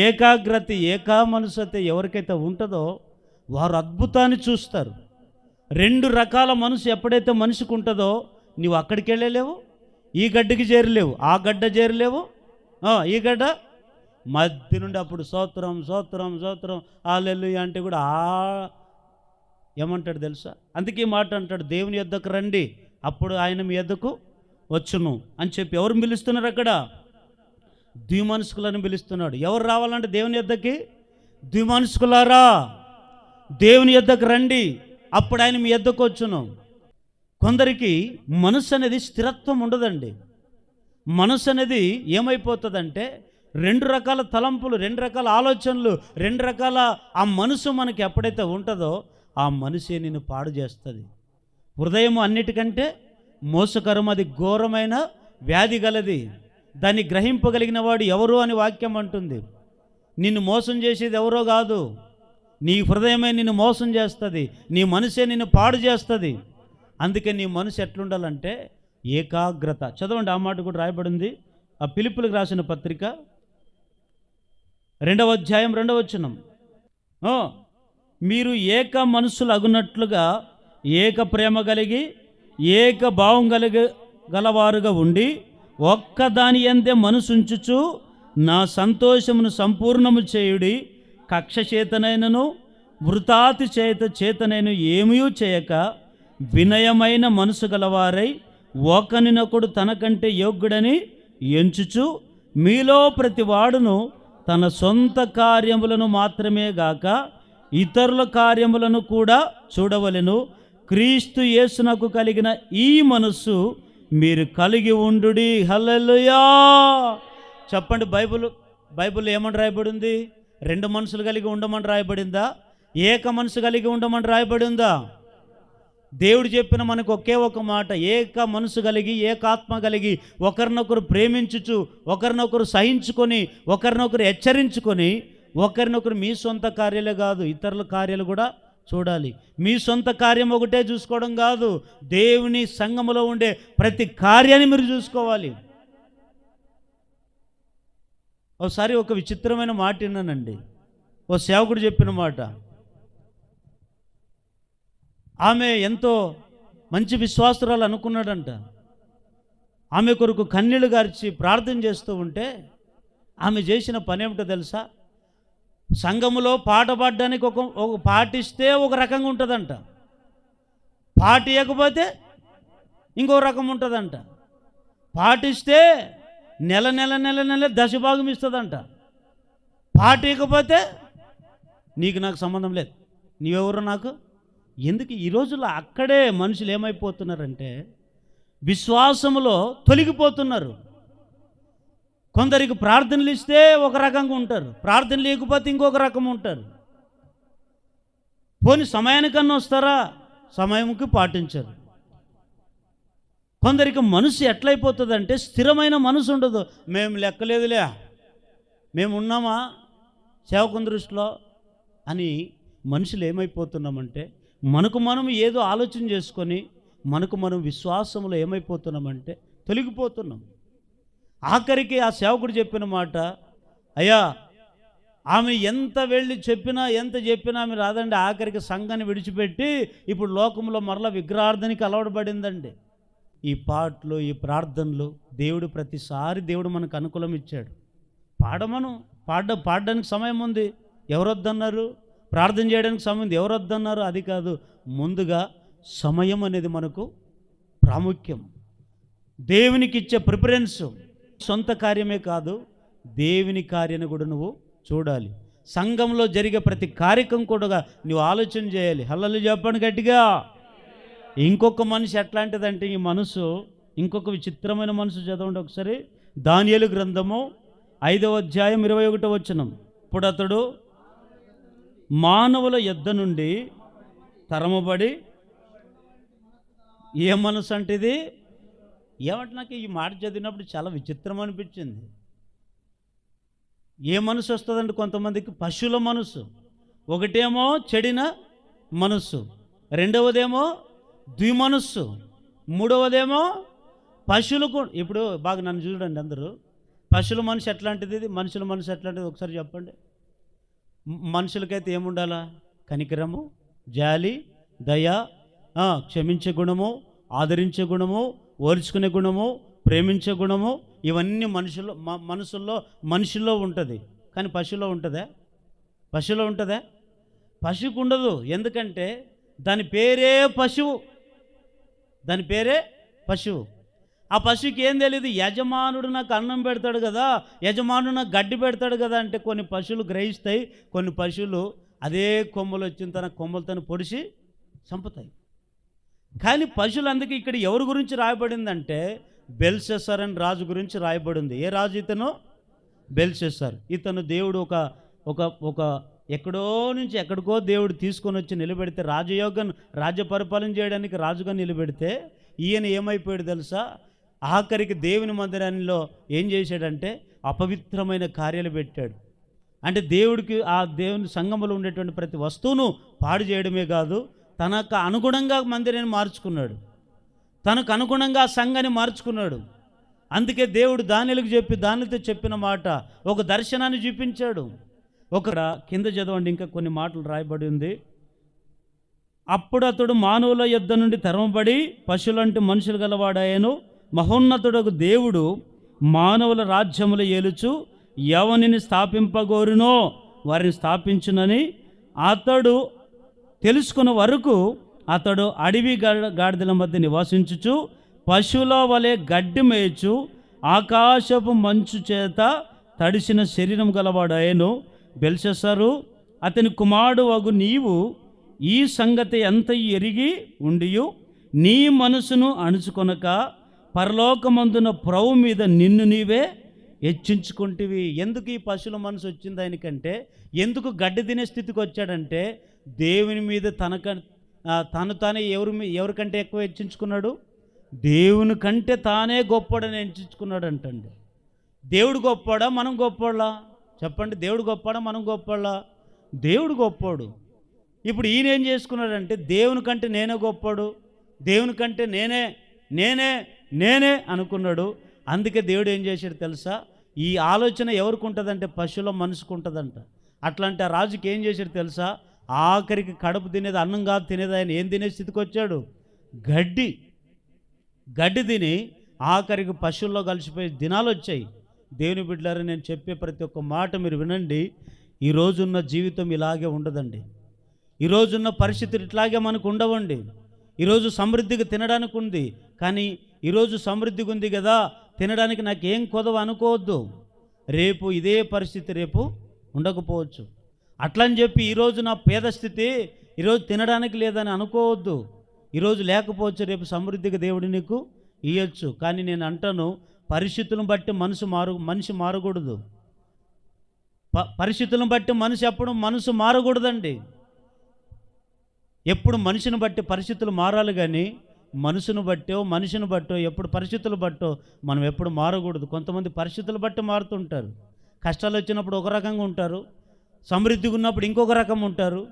ఏకాగ్రత మనసు ఎవరికైతే ఉంటుందో వారు అద్భుతాన్ని చూస్తారు. రెండు రకాల మనసు ఎప్పుడైతే మనిషికి ఉంటుందో నువ్వు అక్కడికి వెళ్ళలేవు, ఈ గడ్డకి చేరలేవు, ఆ గడ్డ చేరలేవు, ఈ గడ్డ మధ్య నుండి అప్పుడు స్తోత్రం స్తోత్రం స్తోత్రం హల్లెలూయా అంటే కూడా ఏమంటాడు తెలుసా? అందుకే మాట అంటాడు, దేవుని యొద్దకు రండి అప్పుడు ఆయన మీ యొద్దకు వచ్చును అని చెప్పి ఎవరు పిలుస్తున్నారు? అక్కడ ద్విమనస్కులను పిలుస్తున్నాడు. ఎవరు రావాలంటే దేవుని యొద్దకి? ద్విమనస్కులారా దేవుని యొద్దకు రండి అప్పుడు ఆయన మీ యొద్దకు వచ్చును. కొందరికి మనసు అనేది స్థిరత్వం ఉండదండి. మనసు అనేది ఏమైపోతుందంటే రెండు రకాల తలంపులు, రెండు రకాల ఆలోచనలు, రెండు రకాల ఆ మనసు మనకి ఎప్పుడైతే ఉంటుందో ఆ మనసే నిన్ను పాడు చేస్తుంది. హృదయం అన్నిటికంటే మోసకరం, అది ఘోరమైన వ్యాధి గలది. దాన్ని గ్రహింపగలిగిన వాడు ఎవరు అని వాక్యం అంటుంది. నిన్ను మోసం చేసేది ఎవరో కాదు, నీ హృదయమే నిన్ను మోసం చేస్తుంది, నీ మనసే నిన్ను పాడు చేస్తుంది. అందుకే నీ మనసు ఎట్లుండాలంటే ఏకాగ్రత. చదవండి, ఆ మాట కూడా రాయబడింది ఆ ఫిలిప్పీయులకు రాసిన పత్రిక 2వ అధ్యాయం 2వ వచనం. మీరు ఏక మనస్సులు అగునట్లుగా ఏక ప్రేమ కలిగి ఏక భావం గలవారుగా ఉండి ఒక్కదాని యందే మనసుంచుచు నా సంతోషమును సంపూర్ణము చేయుడి. కక్ష చేతనైనను వృతాతి చేతనైన ఏమీ చేయక వినయమైన మనసు గలవారై ఒకనినొకడు తనకంటే యోగ్యుడని ఎంచుచు మీలో ప్రతి వాడును తన సొంత కార్యములను మాత్రమే గాక ఇతరుల కార్యములను కూడా చూడవలెను. క్రీస్తు యేసునకు కలిగిన ఈ మనస్సు మీరు కలిగి ఉండుడి. హల్లెలూయా చెప్పండి. బైబిల్ ఏమని రాయబడింది? రెండు మనసులు కలిగి ఉండమని రాయబడిందా? ఏక మనసు కలిగి ఉండమని రాయబడిందా? దేవుడు చెప్పిన మనకు ఒకే ఒక మాట, ఏక మనసు కలిగి ఏకాత్మ కలిగి ఒకరినొకరు ప్రేమించుచు ఒకరినొకరు సహించుకొని ఒకరినొకరు హెచ్చరించుకొని ఒకరినొకరు మీ సొంత కార్యాలే కాదు ఇతరుల కార్యాలు కూడా చూడాలి. మీ సొంత కార్యం ఒకటే చూసుకోవడం కాదు, దేవుని సంఘములో ఉండే ప్రతి కార్యాన్ని మీరు చూసుకోవాలి. ఒకసారి ఒక విచిత్రమైన మాట విన్నానండి. ఓ సేవకుడు చెప్పిన మాట. ఆమె ఎంతో మంచి విశ్వాసురాలు అనుకున్నాడంట. ఆమె కొరకు కన్నీళ్లు గార్చి ప్రార్థన చేస్తూ ఉంటే ఆమె చేసిన పని ఏమిటో తెలుసా? సంఘములో పాట పాడడానికి ఒక పాటిస్తే ఒక రకంగా ఉంటుందంట, పాటియకపోతే ఇంకో రకం ఉంటుందంట. పాటిస్తే నెల నెల నెల నెల దశభాగం ఇస్తుందంట. పాటియకపోతే నీకు నాకు సంబంధం లేదు, నీవెవరు నాకు ఎందుకు? ఈ రోజుల్లో అక్కడే మనుషులు ఏమైపోతున్నారంటే విశ్వాసములో తొలగిపోతున్నారు. కొందరికి ప్రార్థనలు ఇస్తే ఒక రకంగా ఉంటారు, ప్రార్థన లేకపోతే ఇంకొక రకం ఉంటారు. పోనీ సమయానికన్నా వస్తారా, సమయంకి పాటించరు. కొందరికి మనసు ఎట్లయిపోతుందంటే స్థిరమైన మనసు ఉండదు. మేము లెక్కలేదులే, మేము ఉన్నామా సేవకుని దృష్టిలో అని మనుషులు ఏమైపోతున్నామంటే మనకు మనం ఏదో ఆలోచన చేసుకొని మనకు మనం విశ్వాసంలో ఏమైపోతున్నామంటే తొలగిపోతున్నాం. ఆఖరికి ఆ సేవకుడు చెప్పిన మాట, అయ్యా ఆమె ఎంత వెళ్ళి చెప్పినా ఎంత చెప్పినా ఆమె రాదండి. ఆఖరికి సంఘాన్ని విడిచిపెట్టి ఇప్పుడు లోకంలో మరలా విగ్రహార్థనికి అలవాటుపడిందండి. ఈ పాటలు ఈ ప్రార్థనలు ప్రతిసారి దేవుడు మనకు అనుకూలం ఇచ్చాడు. పాడడానికి సమయం ఉంది, ఎవరొద్దన్నారు? ప్రార్థన చేయడానికి సమయం ఉంది, ఎవరొద్దన్నారు? అది కాదు, ముందుగా సమయం అనేది మనకు ప్రాముఖ్యం. దేవునికి ఇచ్చే ప్రిఫరెన్స్ సొంత కార్యమే కాదు, దేవుని కార్యాన్ని కూడా నువ్వు చూడాలి. సంఘంలో జరిగే ప్రతి కార్యక్రమం కూడా నువ్వు ఆలోచన చేయాలి. హల్లెలూయా చెప్పండి గట్టిగా. ఇంకొక మనిషి ఎట్లాంటిదంటే ఈ మనసు ఇంకొక విచిత్రమైన మనసు. చదవండి ఒకసారి దానియేలు గ్రంథము 5వ అధ్యాయం 21వ వచనం. ఇప్పుడు అతడు మానవుల యొద్ద నుండి తరమబడి ఏ మనసు అంటే ఇది ఏమంటే నాకు ఈ మాట చదివినప్పుడు చాలా విచిత్రం అనిపించింది. ఏ మనసు వస్తుందంటే కొంతమందికి పశువుల మనసు, ఒకటేమో చెడిన మనసు, రెండవదేమో ద్విమనస్సు. మూడవదేమో పశువులకు. ఇప్పుడు బాగా నన్ను చూడండి అందరూ, పశువుల మనసు ఎట్లాంటిది, ఇది మనుషుల మనసు ఎట్లాంటిది ఒకసారి చెప్పండి. మనుషులకైతే ఏముండాలా? కనికరము, జాలి, దయ, క్షమించే గుణము, ఆదరించే గుణము, ఓర్చుకునే గుణము, ప్రేమించే గుణము, ఇవన్నీ మనుషుల్లో ఉంటుంది. కానీ పశువులో ఉంటుందా? పశువులో ఉంటుందా? పశువుకు ఉండదు. ఎందుకంటే దాని పేరే పశువు. దాని పేరే పశువు. ఆ పశువుకి ఏం తెలియదు, యజమానుడు నాకు అన్నం పెడతాడు కదా, యజమానుడు నాకు గడ్డి పెడతాడు కదా అంటే కొన్ని పశువులు గ్రహిస్తాయి. కొన్ని పశువులు అదే కొమ్మలు వచ్చిన తన కొమ్మలతో పొడిచి చంపుతాయి. కానీ పశువులు, అందుకే ఇక్కడ ఎవరి గురించి రాయబడిందంటే బెల్షస్సర్ అని రాజు గురించి రాయబడింది. ఏ రాజు ఇతను? బెల్షస్సర్. ఇతను దేవుడు ఒక ఎక్కడో నుంచి ఎక్కడికో దేవుడు తీసుకొని వచ్చి నిలబెడితే, రాజ్య పరిపాలన చేయడానికి రాజుగా నిలబెడితే ఈయన ఏమైపోయాడు తెలుసా? ఆఖరికి దేవుని మందిరంలో ఏం చేశాడంటే అపవిత్రమైన కార్యాలు పెట్టాడు. అంటే దేవుడికి, ఆ దేవుని సంఘంలో ఉండేటువంటి ప్రతి వస్తువును పాడు చేయడమే కాదు, తనకు అనుగుణంగా మందిరాన్ని మార్చుకున్నాడు, తనకు అనుగుణంగా ఆ సంఘాన్ని మార్చుకున్నాడు. అందుకే దేవుడు దానిలకు దానితో చెప్పిన మాట, ఒక దర్శనాన్ని చూపించాడు. కింద చదవండి, ఇంకా కొన్ని మాటలు రాయబడి ఉంది. అప్పుడు అతడు మానవుల యొద్ద నుండి తరమబడి పశువులంటే మనుషులు గలవాడాయను. మహోన్నతుడకు దేవుడు మానవుల రాజ్యములు ఏలుచు ఎవనిని స్థాపింపగోరునో వారిని స్థాపించునని అతడు తెలుసుకున్న వరకు అతడు అడవి గాడిదల మధ్య నివాసించుచు పశువుల వలె గడ్డి మేయచు ఆకాశపు మంచు చేత తడిసిన శరీరం గలవాడాయను. బెల్షస్సరు అతని కుమారుడు వగు నీవు ఈ సంగతి ఎంత ఎరిగి ఉండియు నీ మనసును అణుచుకొనక పరలోకమందున ప్రభు మీద నిన్ను నీవే హెచ్చించుకుంటేవి. ఎందుకు ఈ పశువుల మనసు వచ్చింది ఆయనకంటే? ఎందుకు గడ్డి తినే స్థితికి వచ్చాడంటే దేవుని మీద తను తానే ఎవరికంటే ఎక్కువ హెచ్చించుకున్నాడు? దేవుని కంటే తానే గొప్పడని హెచ్చించుకున్నాడు అంటండి. దేవుడు గొప్పడా మనం గొప్పవాళ్ళా? చెప్పండి. దేవుడు గొప్పడా మనం గొప్పవాళ్ళా? దేవుడు గొప్పోడు. ఇప్పుడు ఈయన ఏం చేసుకున్నాడంటే దేవుని కంటే నేనే గొప్పోడు, దేవుని కంటే నేనే అనుకున్నాడు. అందుకే దేవుడు ఏం చేశాడు తెలుసా? ఈ ఆలోచన ఎవరికి ఉంటుందంటే పశువుల మనసుకు ఉంటుందంట. అట్లాంటి ఆ రాజుకి ఏం చేశాడు తెలుసా? ఆఖరికి కడుపు తినేది అన్నం కాదు తినేది. ఆయన ఏం తినే స్థితికి వచ్చాడు? గడ్డి తిని ఆఖరికి పశువుల్లో కలిసిపోయే దినాలు వచ్చాయి. దేవుని బిడ్డలారా, నేను చెప్పే ప్రతి ఒక్క మాట మీరు వినండి. ఈరోజున్న జీవితం ఇలాగే ఉండదండి. ఈరోజున్న పరిస్థితులు ఇట్లాగే మనకు ఉండవండి. ఈరోజు సమృద్ధిగా తినడానికి ఉంది, కానీ ఈరోజు సమృద్ధిగా ఉంది కదా, తినడానికి నాకేం కొదవ అనుకోవద్దు. రేపు ఇదే పరిస్థితి రేపు ఉండకపోవచ్చు. అట్లని చెప్పి ఈరోజు నా పేద స్థితి ఈరోజు తినడానికి లేదని అనుకోవద్దు. ఈరోజు లేకపోవచ్చు, రేపు సమృద్ధిగా దేవుడు నీకు ఇవ్వచ్చు. కానీ నేను అంటాను, పరిస్థితులను బట్టి మనిషి మారకూడదు. పరిస్థితులను బట్టి మనసు మారకూడదండి. ఎప్పుడు మనిషిని బట్టి పరిస్థితులు మారాలి, కానీ మనిషిని బట్టో ఎప్పుడు పరిస్థితులు బట్టో మనం ఎప్పుడు మారకూడదు. కొంతమంది పరిస్థితులు బట్టి మారుతుంటారు. కష్టాలు వచ్చినప్పుడు ఒక రకంగా ఉంటారు, సమృద్ధిగా ఉన్నప్పుడు ఇంకొక రకం ఉంటారు.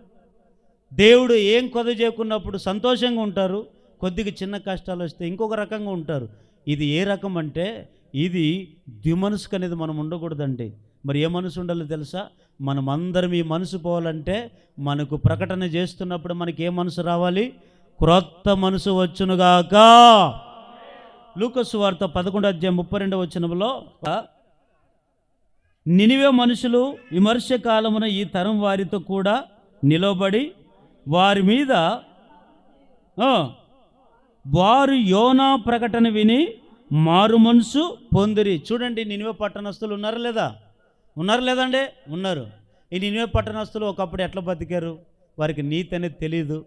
దేవుడు ఏం కొద చేయకున్నప్పుడు సంతోషంగా ఉంటారు, కొద్దిగా చిన్న కష్టాలు వస్తే ఇంకొక రకంగా ఉంటారు. ఇది ఏ రకం అంటే ఇది ద్విమనస్సు అనేది మనం ఉండకూడదండి. మరి ఏ మనసు ఉండాలో తెలుసా? మనమందరం ఈ మనసు పోవాలంటే మనకు ప్రకటన చేస్తున్నప్పుడు మనకి ఏ మనసు రావాలి? క్రొత్త మనసు వచ్చునుగాక. లూకా సువార్త 11:32 నినివే మనుషులు విమర్శ కాలమున ఈ తరం వారితో కూడా నిలబడి వారి మీద వారు యోనా ప్రకటన విని మారు మనసు పొందిరి. చూడండి, నినివే పట్టణస్తులు ఉన్నారా లేదండి? ఉన్నారు. ఈ నినివే పట్టణస్తులు ఒకప్పుడు ఎట్లా బతికారు? వారికి నీతి అనేది తెలియదు,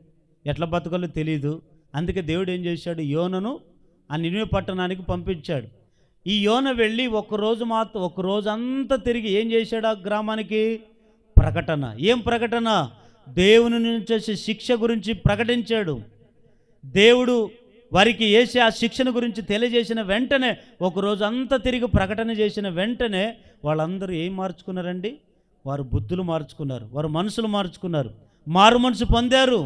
ఎట్లా బతకాలో తెలియదు. అందుకే దేవుడు ఏం చేశాడు? యోనను ఆ నినివే పట్టణానికి పంపించాడు. ఈ యోన వెళ్ళి ఒక రోజంతా తిరిగి ఏం చేశాడు? ఆ గ్రామానికి ప్రకటన. ఏం ప్రకటన? దేవుని నుంచి వచ్చే శిక్ష గురించి ప్రకటించాడు. దేవుడు వారికి వేసే ఆ శిక్షణ గురించి తెలియజేసిన వెంటనే, ఒకరోజు అంతా తిరిగి ప్రకటన చేసిన వెంటనే వాళ్ళందరూ ఏం మార్చుకున్నారండి? వారు బుద్ధులు మార్చుకున్నారు, వారు మనసులు మార్చుకున్నారు, మారు మనసు పొందారు.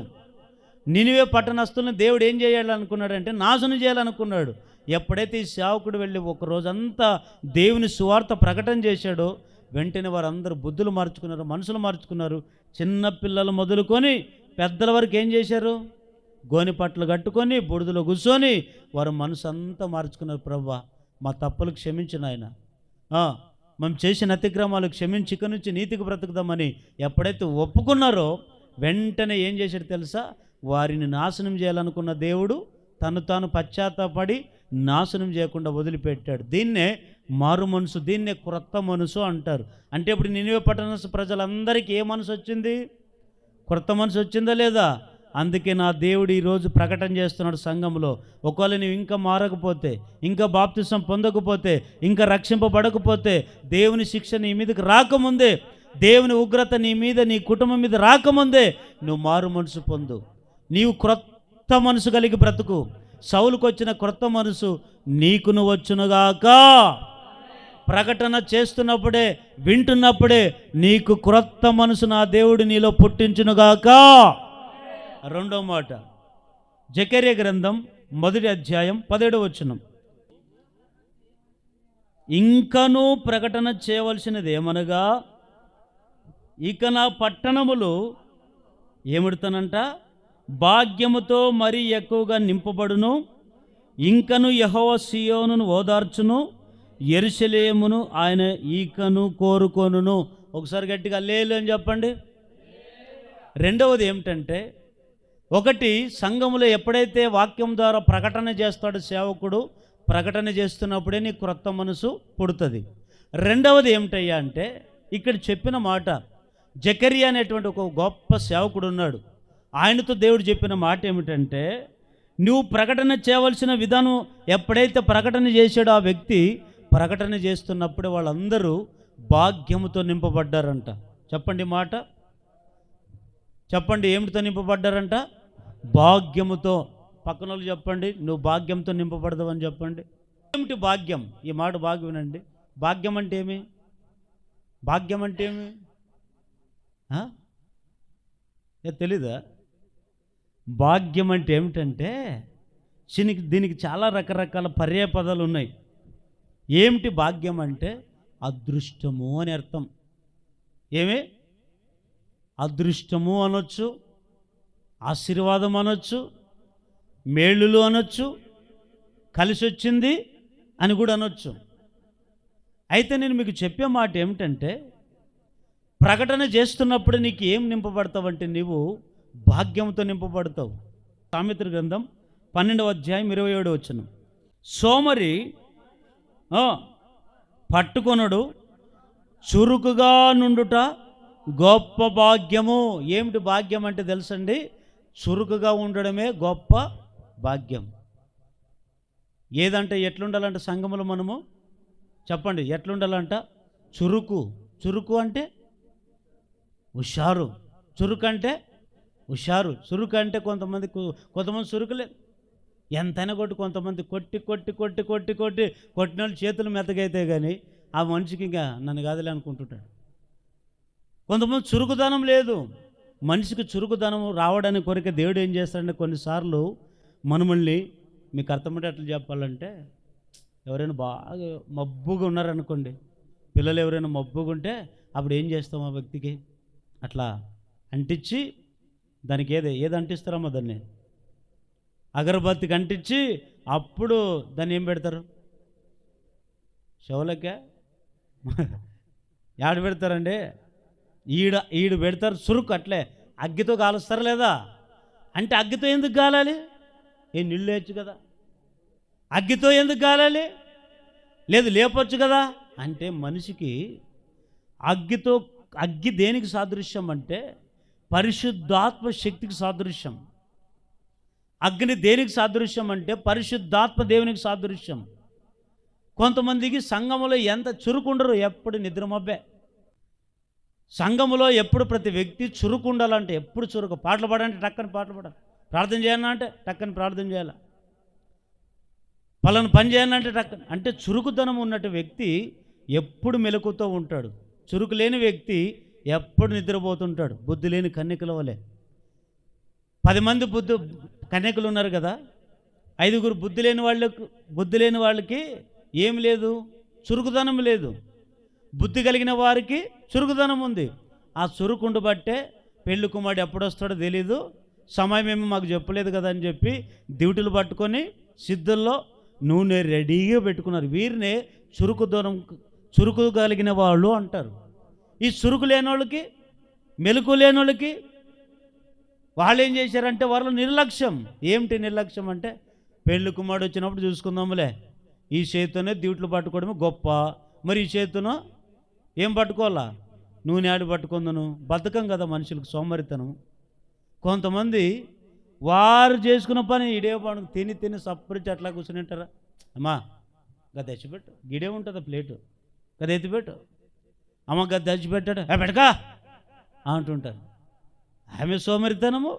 నినివే పట్టణస్తులను దేవుడు ఏం చేయాలనుకున్నాడంటే నాశనం చేయాలనుకున్నాడు. ఎప్పుడైతే ఈ సేవకుడు వెళ్ళి ఒక రోజంతా దేవుని సువార్త ప్రకటన చేశాడో వెంటనే వారందరూ బుద్ధులు మార్చుకున్నారు, మనసులు మార్చుకున్నారు. చిన్న పిల్లలు మొదలుకొని పెద్దల వరకు ఏం చేశారు? గోని పట్లు కట్టుకొని బుడిదలో కూర్చొని వారు మనసు అంతా మార్చుకున్నారు. ప్రభువా, మా తప్పులు క్షమించిన ఆయన, మేము చేసిన అతిక్రమాలు క్షమించి ఇక నుంచి నీతికి బ్రతుకుదామని ఎప్పుడైతే ఒప్పుకున్నారో వెంటనే ఏం చేశాడు తెలుసా? వారిని నాశనం చేయాలనుకున్న దేవుడు తను తాను పశ్చాత్తాపడి నాశనం చేయకుండా వదిలిపెట్టాడు. దీన్నే మారు మనసు, దీన్నే క్రొత్త మనసు అంటారు. అంటే ఇప్పుడు నినివే పట్టణ ప్రజలందరికీ ఏ మనసు వచ్చింది? క్రొత్త మనసు వచ్చిందా లేదా? అందుకే నా దేవుడు ఈరోజు ప్రకటన చేస్తున్నాడు సంఘంలో. ఒకవేళ నువ్వు ఇంకా మారకపోతే, ఇంకా బాప్తిసం పొందకపోతే, ఇంకా రక్షింపబడకపోతే, దేవుని శిక్ష నీ మీదకి రాకముందే, దేవుని ఉగ్రత నీ మీద నీ కుటుంబం మీద రాకముందే నువ్వు మారు మనసు పొందు. నీవు క్రొత్త మనసు కలిగి బ్రతుకు. సౌలుకు వచ్చిన క్రొత్త మనసు నీకును వచ్చునుగాక. ప్రకటన చేస్తున్నప్పుడే, వింటున్నప్పుడే నీకు క్రొత్త మనసు నా దేవుడు నీలో పుట్టించునుగాక. రెండో మాట, జకర్యా గ్రంథం 1వ అధ్యాయం 17వ వచనం. ఇంకనూ ప్రకటన చేయవలసినది ఏమనగా, ఇక నా పట్టణములు ఏమిడతానంట? భాగ్యముతో మరీ ఎక్కువగా నింపబడును. ఇంకను యెహోవా సీయోనును ఓదార్చును, యెరూషలేమును ఆయన ఈకను కోరుకొనును. ఒకసారి గట్టిగా హల్లెలూయా అని చెప్పండి. రెండవది ఏమిటంటే, ఒకటి, సంఘములో ఎప్పుడైతే వాక్యం ద్వారా ప్రకటన చేస్తాడో సేవకుడు, ప్రకటన చేస్తున్నప్పుడే నీ క్రొత్త మనసు పుడుతుంది. రెండవది ఏమిటయ్యా అంటే, ఇక్కడ చెప్పిన మాట, జకర్యా అనేటువంటి ఒక గొప్ప సేవకుడు ఉన్నాడు. ఆయనతో దేవుడు చెప్పిన మాట ఏమిటంటే, నువ్వు ప్రకటన చేయవలసిన విధానం ఎప్పుడైతే ప్రకటన చేశాడో ఆ వ్యక్తి ప్రకటన చేస్తున్నప్పుడే వాళ్ళందరూ భాగ్యముతో నింపబడ్డారంట. చెప్పండి మాట, చెప్పండి, ఏమిటితో నింపబడ్డారంట? భాగ్యముతో. పక్కన వాళ్ళు చెప్పండి, నువ్వు భాగ్యంతో నింపబడదావని చెప్పండి. ఏమిటి భాగ్యం? ఈ మాట బాగా వినండి. భాగ్యం అంటే ఏమి? భాగ్యం అంటే ఏమి? తెలీదా? భాగ్యం అంటే ఏమిటంటే, దీనికి చాలా రకరకాల పర్యాయ పదాలు ఉన్నాయి. ఏమిటి భాగ్యం అంటే? అదృష్టము అని అర్థం. ఏమి? అదృష్టము అనొచ్చు, ఆశీర్వాదం అనొచ్చు, మేలులు అనొచ్చు, కలిసి వచ్చింది అని కూడా అనొచ్చు. అయితే నేను మీకు చెప్పే మాట ఏమిటంటే, ప్రకటన చేస్తున్నప్పుడు నీకు ఏం నింపబడతావంటే నీవు భాగ్యంతో నింపబడతావు. సామెతల గ్రంథం 12వ అధ్యాయం 27వ వచనం. సోమరి పట్టుకొనడు, చురుకుగా నుండుట గొప్ప భాగ్యము. ఏమిటి భాగ్యం అంటే తెలుసండి? చురుకుగా ఉండడమే గొప్ప భాగ్యం. ఏదంటే ఎట్లుండాలంట సంఘములో మనము? చెప్పండి, ఎట్లుండాలంట? చురుకు. చురుకు అంటే హుషారు. చురుకు అంటే హుషారు. చురుకు అంటే కొంతమంది చురుకులే ఎంతైనా కొంతమంది కొట్టిన వాళ్ళు చేతులు మెత్తగైతే కానీ ఆ మనిషికి ఇంకా నన్ను కాదులే అనుకుంటుంటాడు. కొంతమంది చురుకుదనం లేదు. మనిషికి చురుకుదనం రావడానికి కొరకే దేవుడు ఏం చేస్తాడంటే, కొన్నిసార్లు మనల్ని మీకు అర్థమయ్యేటట్లు చెప్పాలంటే, ఎవరైనా బాగా మబ్బుగా ఉన్నారనుకోండి, పిల్లలు ఎవరైనా మబ్బుగా ఉంటే అప్పుడు ఏం చేస్తాం? ఆ వ్యక్తికి అట్లా అంటించి, దానికి ఏది అంటిస్తారమ్మా? దాన్ని అగరబత్తికి అంటించి అప్పుడు దాన్ని ఏం పెడతారు? చెవులకే యాడ పెడతారండి? ఈడు పెడతారు చురుకు. అట్లే అగ్గితో కాలుస్తారు లేదా? అంటే అగ్గితో ఎందుకు కాలాలి? నీళ్ళు వేయచ్చు కదా. అగ్గితో ఎందుకు కాలాలి? లేదు లేపొచ్చు కదా. అంటే మనిషికి అగ్గి దేనికి సాదృశ్యం అంటే పరిశుద్ధాత్మ శక్తికి సాదృశ్యం. అగ్ని దేనికి సాదృశ్యం అంటే పరిశుద్ధాత్మ దేవునికి సాదృశ్యం. కొంతమందికి సంఘములో ఎంత చురుకుండరు, ఎప్పుడు నిద్రమబ్బే. సంఘములో ఎప్పుడు ప్రతి వ్యక్తి చురుకు ఉండాలంటే ఎప్పుడు చురుకు. పాటలు పాడాలంటే టక్కని పాటలు పాడాలి, ప్రార్థన చేయాలన్నా అంటే టక్కని ప్రార్థన చేయాలి, పలానా పని చేయాలంటే టక్కని. అంటే చురుకుదనం ఉన్నట్టు వ్యక్తి ఎప్పుడు మెలకుతో ఉంటాడు. చురుకు లేని వ్యక్తి ఎప్పుడు నిద్రపోతుంటాడు, బుద్ధి లేని కన్నికల వలె. 10 మంది కన్యకులు ఉన్నారు కదా, 5గురు బుద్ధి లేని వాళ్ళకి ఏం లేదు, చురుకుదనం లేదు. బుద్ధి కలిగిన వారికి చురుకుదనం ఉంది. ఆ చురుకుండు బట్టే పెళ్లి కుమారుడు ఎప్పుడొస్తాడో తెలీదు, సమయం ఏమో మాకు చెప్పలేదు కదా అని చెప్పి డ్యూటీలు పట్టుకొని సిద్ధుల్లో నూనె రెడీగా పెట్టుకున్నారు. వీరినే చురుకు కలిగిన వాళ్ళు అంటారు. ఈ చురుకు లేని వాళ్ళకి, మెలకు లేని వాళ్ళకి వాళ్ళు ఏం చేశారంటే వాళ్ళ నిర్లక్ష్యం. ఏమిటి నిర్లక్ష్యం అంటే, పెళ్లి కుమారుడు వచ్చినప్పుడు చూసుకుందాములే, ఈ చేతితోనే డ్యూటీలు పట్టుకోవడమే గొప్ప, మరి ఈ చేతితో ఏం పట్టుకోవాలా, నూనె ఆడి పట్టుకుందను. బద్ధకం కదా మనుషులకు, సోమరితనం. కొంతమంది వారు చేసుకున్న పని ఇడే పండుగ తిని సప్పరించి అట్లా కూర్చుని ఉంటారా, అమ్మా గది తెచ్చిపెట్టు, గిడే ఉంటుందా ప్లేటు, గది ఎత్తిపెట్టు, అమ్మ గది తెచ్చిపెట్టాడు పెడకా అంటుంటారు. ఆమె సోమరితనము,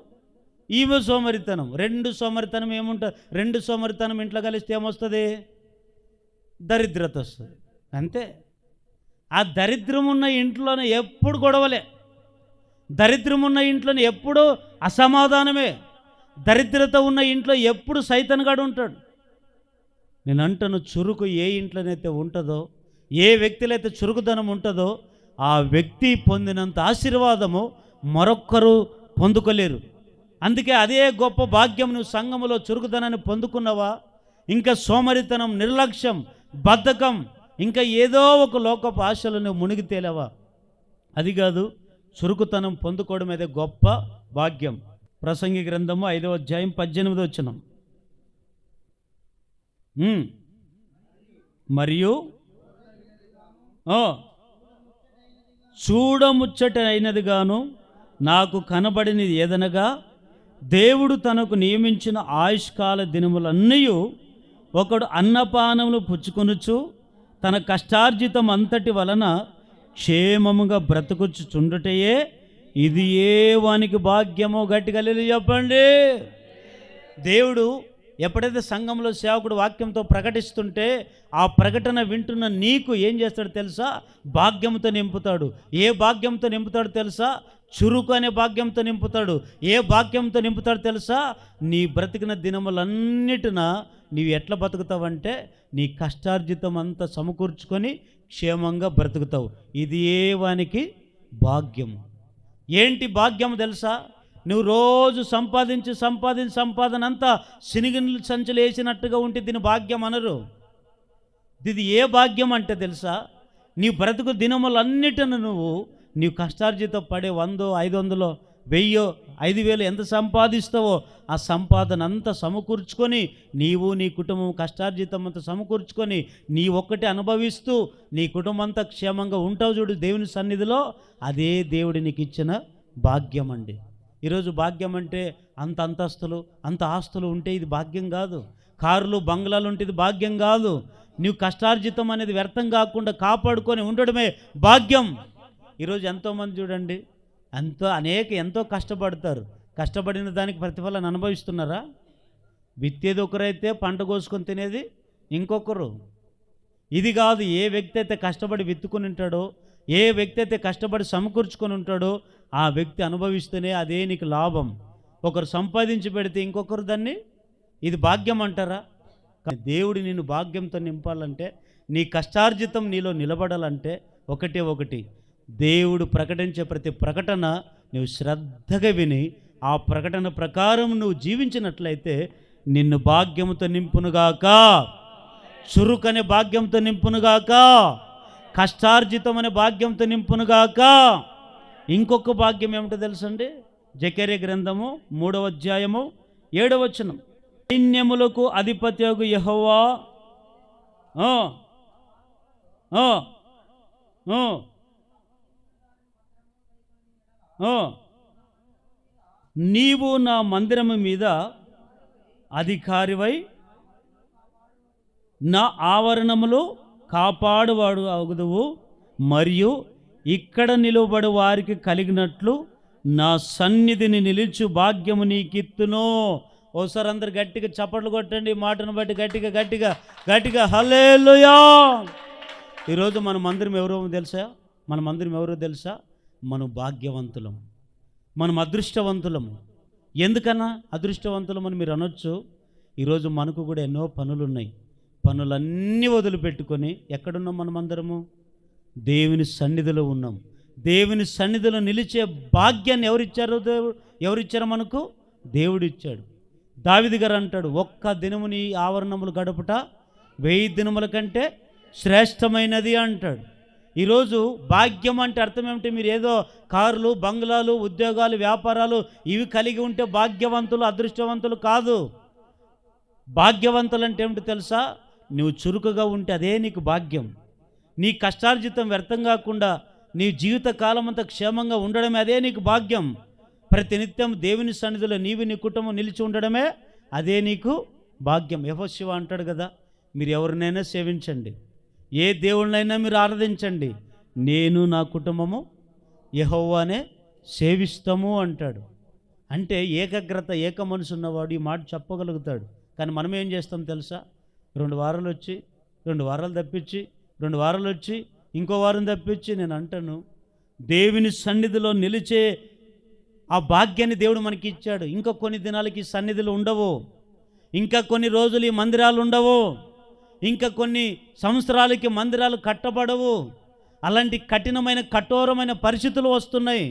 ఈమె సోమరితనం, రెండు సోమరితనం ఏముంటుంది, రెండు సోమరితనం ఇంట్లో కలిస్తే ఏమొస్తుంది, దరిద్రత వస్తుంది. అంతే. ఆ దరిద్రం ఉన్న ఇంట్లోనే ఎప్పుడు గొడవలే, దరిద్రం ఉన్న ఇంట్లోనే ఎప్పుడు అసమాధానమే, దరిద్రత ఉన్న ఇంట్లో ఎప్పుడు సైతన్గాడు ఉంటాడు. నేను అంటాను, చురుకు ఏ ఇంట్లోనైతే ఉంటుందో, ఏ వ్యక్తిలో అయితే చురుకుదనం ఉంటుందో ఆ వ్యక్తి పొందినంత ఆశీర్వాదము మరొక్కరు పొందుకోలేరు. అందుకే అదే గొప్ప భాగ్యం. నువ్వు సంఘములో చురుకుదనాన్ని పొందుకున్నావా, ఇంకా సోమరితనం, నిర్లక్ష్యం, బద్ధకం, ఇంకా ఏదో ఒక లోకపు ఆశలు నువ్వు మునిగి తేలేవా, అది కాదు. చురుకుతనం పొందుకోవడం అదే గొప్ప భాగ్యం. ప్రసంగి గ్రంథము 5వ అధ్యాయం 18వ వచనం. మరియు చూడముచ్చటైనదిగాను నాకు కనబడినది ఏదనగా, దేవుడు తనకు నియమించిన ఆయుష్కాల దినములన్నీ ఒకడు అన్నపానములు పుచ్చుకొనుచు తన కష్టార్జితం అంతటి వలన క్షేమముగా బ్రతుకుచుండుటయే ఇది ఏ వానికి భాగ్యమో. గట్టిగా హల్లెలూయా చెప్పండి. దేవుడు ఎప్పుడైతే సంఘంలో సేవకుడు వాక్యంతో ప్రకటిస్తుంటే ఆ ప్రకటన వింటున్న నీకు ఏం చేస్తాడు తెలుసా, భాగ్యంతో నింపుతాడు. ఏ భాగ్యంతో నింపుతాడు తెలుసా, చురుకు అనే భాగ్యంతో నింపుతాడు. ఏ భాగ్యంతో నింపుతాడు తెలుసా, నీ బ్రతికిన దినములన్నిటిన నీవు ఎట్లా బతుకుతావంటే నీ కష్టార్జితం అంతా సమకూర్చుకొని క్షేమంగా బ్రతుకుతావు. ఇది ఏ వానికి భాగ్యము. ఏంటి భాగ్యం తెలుసా, నువ్వు రోజు సంపాదన అంతా సినిగిన్లు సంచులు వేసినట్టుగా ఉంటే దీని భాగ్యం అనరు. ఇది ఏ భాగ్యం అంటే తెలుసా, నీ బ్రతుకు దినములన్నిటిని నీవు కష్టార్జితం పడే 100, 500, 1000, 5000 ఎంత సంపాదిస్తావో ఆ సంపాదన అంతా సమకూర్చుకొని నీవు నీ కుటుంబం కష్టార్జితం అంతా సమకూర్చుకొని నీ ఒక్కటి అనుభవిస్తూ నీ కుటుంబం అంతా క్షేమంగా ఉంటావు చూడు దేవుని సన్నిధిలో, అదే దేవుడి నీకు ఇచ్చిన భాగ్యం అండి. ఈరోజు భాగ్యం అంటే అంత అంతస్తులు, అంత ఆస్తులు ఉంటే ఇది భాగ్యం కాదు. కార్లు, బంగ్లాలు ఉంటే ఇది భాగ్యం కాదు. నీవు కష్టార్జితం అనేది వ్యర్థం కాకుండా కాపాడుకొని ఉండడమే భాగ్యం. ఈరోజు ఎంతోమంది చూడండి, ఎంతో కష్టపడతారు. కష్టపడిన దానికి ప్రతిఫలాన్ని అనుభవిస్తున్నారా? విత్తేది ఒకరైతే పంట కోసుకొని తినేది ఇంకొకరు. ఇది కాదు. ఏ వ్యక్తి అయితే కష్టపడి విత్తుకుని ఉంటాడో, ఏ వ్యక్తి అయితే కష్టపడి సమకూర్చుకొని ఉంటాడో ఆ వ్యక్తి అనుభవిస్తూనే అదే నీకు లాభం. ఒకరు సంపాదించి పెడితే ఇంకొకరు దాన్ని ఇది భాగ్యం అంటారా? దేవుడు నిన్ను భాగ్యంతో నింపాలంటే, నీ కష్టార్జితం నీలో నిలబడాలంటే ఒకటి, దేవుడు ప్రకటించే ప్రతి ప్రకటన నువ్వు శ్రద్ధగా విని ఆ ప్రకటన ప్రకారం నువ్వు జీవించినట్లయితే నిన్ను భాగ్యంతో నింపునుగాక, చురుకనే భాగ్యంతో నింపునుగాక, కష్టార్జితం అనే భాగ్యంతో నింపునుగాక. ఇంకొక భాగ్యం ఏమిటో తెలుసండి, జకర్యా గ్రంథము 3వ అధ్యాయము 7వ వచనం. సైన్యములకు అధిపత్యగు యెహోవా నీవు నా మందిరము మీద అధికారివై నా ఆవరణములు కాపాడువాడు అగుదువు, మరియు ఇక్కడ నిలువబడి వారికి కలిగినట్లు నా సన్నిధిని నిలిచు భాగ్యము నీకిత్తును. ఓసారి అందరు గట్టిగా చప్పట్లు కొట్టండి, మాటను బట్టి గట్టిగా హల్లెలూయా. ఈరోజు మన మందిరం ఎవరో తెలుసా, మనం భాగ్యవంతులము, మనం అదృష్టవంతులము. ఎందుకన్నా అదృష్టవంతులమని మీరు అనొచ్చు. ఈరోజు మనకు కూడా ఎన్నో పనులున్నాయి. పనులన్నీ వదిలిపెట్టుకొని ఎక్కడున్నాం మనమందరము? దేవుని సన్నిధిలో ఉన్నాం. దేవుని సన్నిధిలో నిలిచే భాగ్యాన్ని ఎవరిచ్చారు? ఎవరిచ్చారు మనకు? దేవుడు ఇచ్చాడు. దావీదు గారు అంటాడు, ఒక్క దినము నీ ఆవరణములు గడుపుట 1000 దినముల కంటే శ్రేష్టమైనది అంటాడు. ఈరోజు భాగ్యం అంటే అర్థం ఏమిటి? మీరు ఏదో కార్లు, బంగ్లాలు, ఉద్యోగాలు, వ్యాపారాలు ఇవి కలిగి ఉంటే భాగ్యవంతులు, అదృష్టవంతులు కాదు. భాగ్యవంతులు అంటే ఏమిటి తెలుసా? నువ్వు చురుకుగా ఉంటే అదే నీకు భాగ్యం. నీ కష్టార్జితం వ్యర్థం కాకుండా నీ జీవిత కాలం అంతా క్షేమంగా ఉండడమే అదే నీకు భాగ్యం. ప్రతినిత్యం దేవుని సన్నిధిలో నీవు నీ కుటుంబం నిలిచి ఉండడమే అదే నీకు భాగ్యం. యెహోషువ అంటాడు కదా, మీరు ఎవరినైనా సేవించండి, ఏ దేవుళ్ళనైనా మీరు ఆరాధించండి, నేను నా కుటుంబము యెహోవానే సేవిస్తాము అంటాడు. అంటే ఏకాగ్రత, ఏక మనసు ఉన్నవాడు ఈ మాట చెప్పగలుగుతాడు. కానీ మనం ఏం చేస్తాం తెలుసా? 2 వారాలు వచ్చి, 2 వారాలు తప్పించి, 2 వారాలు వచ్చి, ఇంకో వారం తప్పించి. నేను అంటాను, దేవుని సన్నిధిలో నిలిచే ఆ భాగ్యాన్ని దేవుడు మనకి ఇచ్చాడు. ఇంకా కొన్ని దినాలకి సన్నిధులు ఉండవు, ఇంకా కొన్ని రోజులు ఈ మందిరాలు ఉండవు, ఇంకా కొన్ని సంవత్సరాలకి మందిరాలు కట్టబడవు. అలాంటి కఠినమైన కఠోరమైన పరిస్థితులు వస్తున్నాయి.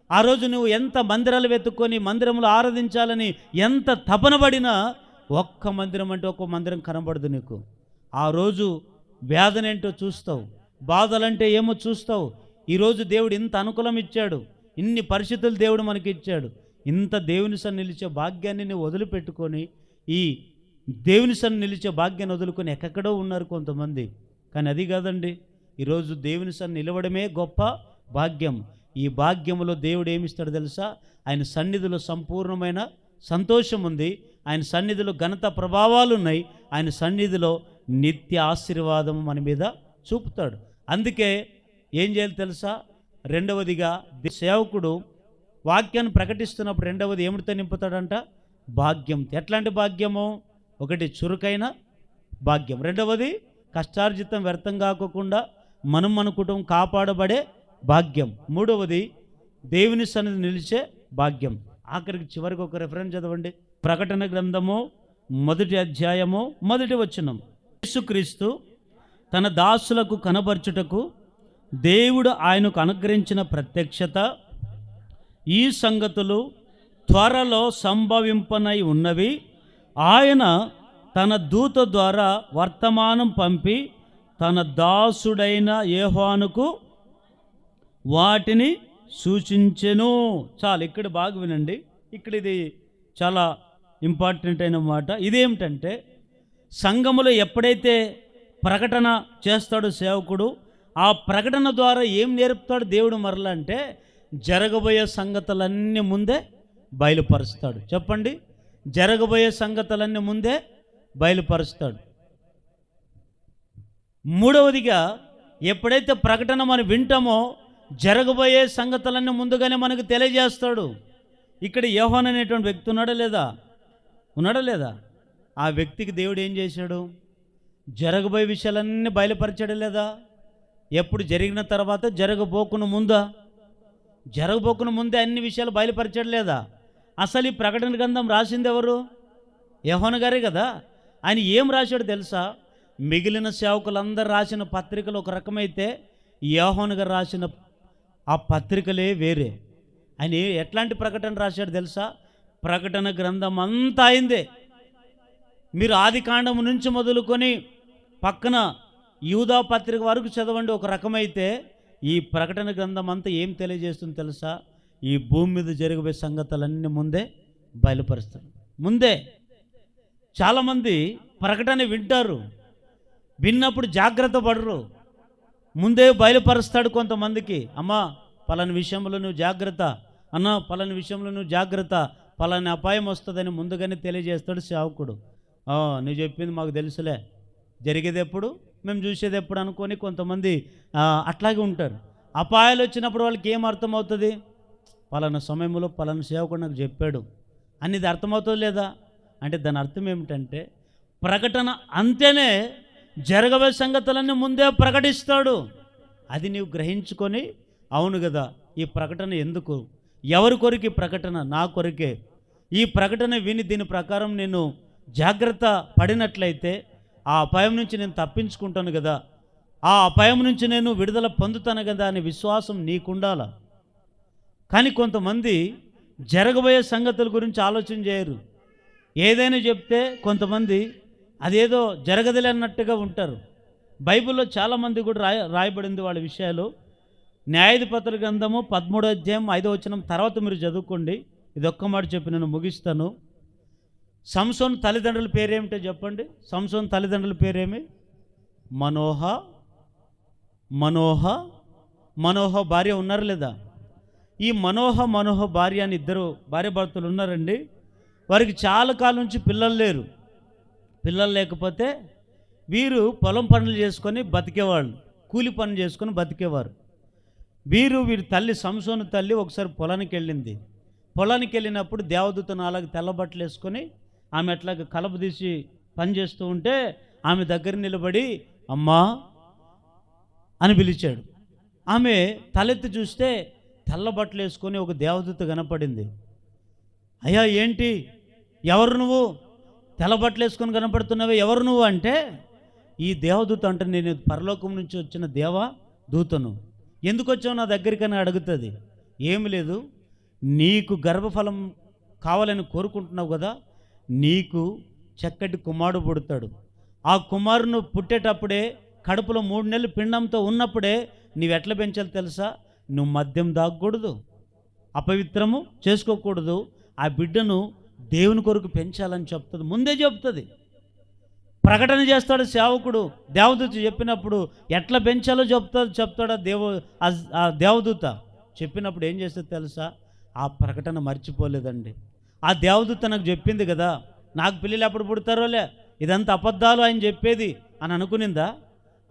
ఆ రోజు నువ్వు ఎంత మందిరాలు వెతుక్కొని మందిరంలో ఆరాధించాలని ఎంత తపనబడినా ఒక్క మందిరం అంటే ఒక్క మందిరం కనబడదు నీకు. ఆ రోజు వేదనేంటో చూస్తావు, బాధలంటే ఏమో చూస్తావు. ఈరోజు దేవుడు ఇంత అనుకూలం ఇచ్చాడు, ఇన్ని పరిస్థితులు దేవుడు మనకి ఇచ్చాడు. ఇంత దేవుని సన్ని నిలిచే భాగ్యాన్ని నువ్వు వదిలిపెట్టుకొని, ఈ దేవుని సన్ని నిలిచే భాగ్యాన్ని వదులుకొని ఎక్కడో ఉన్నారు కొంతమంది. కానీ అది కాదండి, ఈరోజు దేవుని సన్ని నిలవడమే గొప్ప భాగ్యం. ఈ భాగ్యములో దేవుడు ఏమిస్తాడు తెలుసా? ఆయన సన్నిధిలో సంపూర్ణమైన సంతోషం ఉంది, ఆయన సన్నిధిలో ఘనత ప్రభావాలు ఉన్నాయి, ఆయన సన్నిధిలో నిత్య ఆశీర్వాదం మన మీద చూపుతాడు. అందుకే ఏం చేయాలి తెలుసా? రెండవదిగా సేవకుడు వాక్యాన్ని ప్రకటిస్తున్నప్పుడు రెండవది ఏమిటితో నింపుతాడంట? భాగ్యం. ఎట్లాంటి భాగ్యము? ఒకటి చురుకైన భాగ్యం, రెండవది కష్టార్జితం వ్యర్థం కాకుండా మనం మన కుటుంబం కాపాడబడే భాగ్యం, మూడవది దేవుని సన్నిధి నిలిచే భాగ్యం. ఆఖరికి చివరికి ఒక రెఫరెన్స్ చదవండి. ప్రకటన గ్రంథము 1వ అధ్యాయము 1వ వచనం. యేసుక్రీస్తు తన దాసులకు కనబర్చుటకు దేవుడు ఆయనకు అనుగ్రహించిన ప్రత్యక్షత, ఈ సంగతులు త్వరలో సంభవింపనై ఉన్నవి. ఆయన తన దూత ద్వారా వర్తమానం పంపి తన దాసుడైన యోహానుకు వాటిని సూచించెను. చాలు, ఇక్కడ బాగా వినండి. ఇక్కడ ఇది చాలా ఇంపార్టెంట్ అయిన మాట. ఇదేమిటంటే, సంఘములో ఎప్పుడైతే ప్రకటన చేస్తాడు సేవకుడు, ఆ ప్రకటన ద్వారా ఏం నేర్పుతాడు దేవుడు మరలా అంటే, జరగబోయే సంగతులన్నీ ముందే బయలుపరుస్తాడు. చెప్పండి, జరగబోయే సంగతులన్నీ ముందే బయలుపరుస్తాడు. మూడవదిగా, ఎప్పుడైతే ప్రకటన మనం వింటామో జరగబోయే సంగతులన్నీ ముందుగానే మనకు తెలియజేస్తాడు. ఇక్కడ యోహాను అనేటువంటి వ్యక్తి ఉన్నాడా లేదా? ఆ వ్యక్తికి దేవుడు ఏం చేశాడు? జరగబోయే విషయాలన్నీ బయలుపరిచాడు లేదా? ఎప్పుడు జరిగిన తర్వాత, జరగబోకున్న ముందే అన్ని విషయాలు బయలుపరిచాడు లేదా? అసలు ఈ ప్రకటన గ్రంథం రాసింది ఎవరు? యోహాను గారే కదా. ఆయన ఏం రాశాడు తెలుసా? మిగిలిన సేవకులందరూ రాసిన పత్రికలు ఒక రకమైతే, యోహాను గారు రాసిన ఆ పత్రికలే వేరే. ఆయన ఎట్లాంటి ప్రకటన రాశాడు తెలుసా? ప్రకటన గ్రంథం అంతా అయిందే. మీరు ఆది కాండం నుంచి మొదలుకొని పక్కన యూదా పత్రిక వరకు చదవండి ఒక రకమైతే, ఈ ప్రకటన గ్రంథం అంతా ఏం తెలియజేస్తుంది తెలుసా? ఈ భూమి మీద జరగబోయే సంగతులన్నీ ముందే బయలుపరుస్తాడు. ముందే. చాలామంది ప్రకటన వింటారు, విన్నప్పుడు జాగ్రత్త పడరు. ముందే బయలుపరుస్తాడు కొంతమందికి. అమ్మా పలాని విషయంలో నువ్వు జాగ్రత్త, అన్న పలాని విషయంలో నువ్వు జాగ్రత్త, పలాని అపాయం వస్తుందని ముందుగానే తెలియజేస్తాడు సేవకుడు. నువ్వు చెప్పింది మాకు తెలుసులే, జరిగేది ఎప్పుడు, మేము చూసేది ఎప్పుడు అనుకొని కొంతమంది అట్లాగే ఉంటారు. అపాయాలు వచ్చినప్పుడు వాళ్ళకి ఏం అర్థమవుతుంది? పలానా సమయంలో పలానా సేవకుడు నాకు చెప్పాడు అనేది అర్థమవుతుంది లేదా? అంటే దాని అర్థం ఏమిటంటే, ప్రకటన అంతేనే జరగబోయే సంగతులన్నీ ముందే ప్రకటిస్తాడు. అది నీవు గ్రహించుకొని, అవును కదా ఈ ప్రకటన ఎందుకు, ఎవరి కొరకు ఈ ప్రకటన? నా కొరకే. ఈ ప్రకటన విని దీని ప్రకారం నేను జాగ్రత్త పడినట్లయితే ఆ అపాయం నుంచి నేను తప్పించుకుంటాను కదా, ఆ అపాయం నుంచి నేను విడుదల పొందుతాను కదా అనే విశ్వాసం నీకుండాల. కానీ కొంతమంది జరగబోయే సంగతుల గురించి ఆలోచన చేయరు. ఏదైనా చెప్తే కొంతమంది అదేదో జరగదులే అన్నట్టుగా ఉంటారు. బైబిల్లో చాలామంది కూడా రాయబడింది వాళ్ళ విషయాలు. న్యాయాధిపతుల గ్రంథము 13వ అధ్యాయం 5వ వచనం తర్వాత మీరు చదువుకోండి. ఇది ఒక్క మాట చెప్పి నేను ముగిస్తాను. సంసోను తల్లిదండ్రుల పేరేమిటో చెప్పండి. సంసోను తల్లిదండ్రుల పేరేమి? మనోహ. మనోహ మనోహ భార్య ఉన్నారు లేదా? ఈ మనోహ భార్య అని ఇద్దరు భార్య భర్తలు ఉన్నారండి. వారికి చాలా కాలం నుంచి పిల్లలు లేరు. పిల్లలు లేకపోతే వీరు పొలం పనులు చేసుకొని బతికేవాళ్ళు, కూలి పనులు చేసుకొని బతికేవారు. వీరి తల్లి సంసోను తల్లి ఒకసారి పొలానికి వెళ్ళింది. పొలానికి వెళ్ళినప్పుడు దేవదూతను అలాగే తెల్లబట్టలు వేసుకొని ఆమె అట్లాగా కలప తీసి పని చేస్తూ ఉంటే ఆమె దగ్గర నిలబడి అమ్మా అని పిలిచాడు. ఆమె తలెత్తి చూస్తే తెల్లబట్టలు వేసుకొని ఒక దేవదూత కనపడింది. అయ్యా ఏంటి, ఎవరు నువ్వు? తెల్లబట్టలు వేసుకొని కనపడుతున్నావే, ఎవరు నువ్వు అంటే, ఈ దేవదూత అంటే నేను పరలోకం నుంచి వచ్చిన దేవదూతను, ఎందుకు వచ్చావు నా దగ్గరికి అని అడుగుతుంది. ఏమి లేదు, నీకు గర్భఫలం కావాలని కోరుకుంటున్నావు కదా, నీకు చక్కటి కుమారుడు పుడతాడు. ఆ కుమారును పుట్టేటప్పుడే కడుపులో 3 నెలలు పిండంతో ఉన్నప్పుడే నీవెట్లా పెంచాలి తెలుసా? నువ్వు మద్యం దాగకూడదు, అపవిత్రము చేసుకోకూడదు, ఆ బిడ్డను దేవుని కొరకు పెంచాలని చెప్తుంది, ముందే చెప్తుంది. ప్రకటన చేస్తాడు సేవకుడు. దేవదూత చెప్పినప్పుడు ఎట్లా పెంచాలో చెప్తాడు ఆ దేవదూత చెప్పినప్పుడు ఏం చేస్తుంది తెలుసా? ఆ ప్రకటన మర్చిపోలేదండి. ఆ దేవదూత నాకు చెప్పింది కదా, నాకు పిల్లలు ఎప్పుడు పుడతారోలే, ఇదంతా అబద్ధాలు ఆయన చెప్పేది అని అనుకునిందా?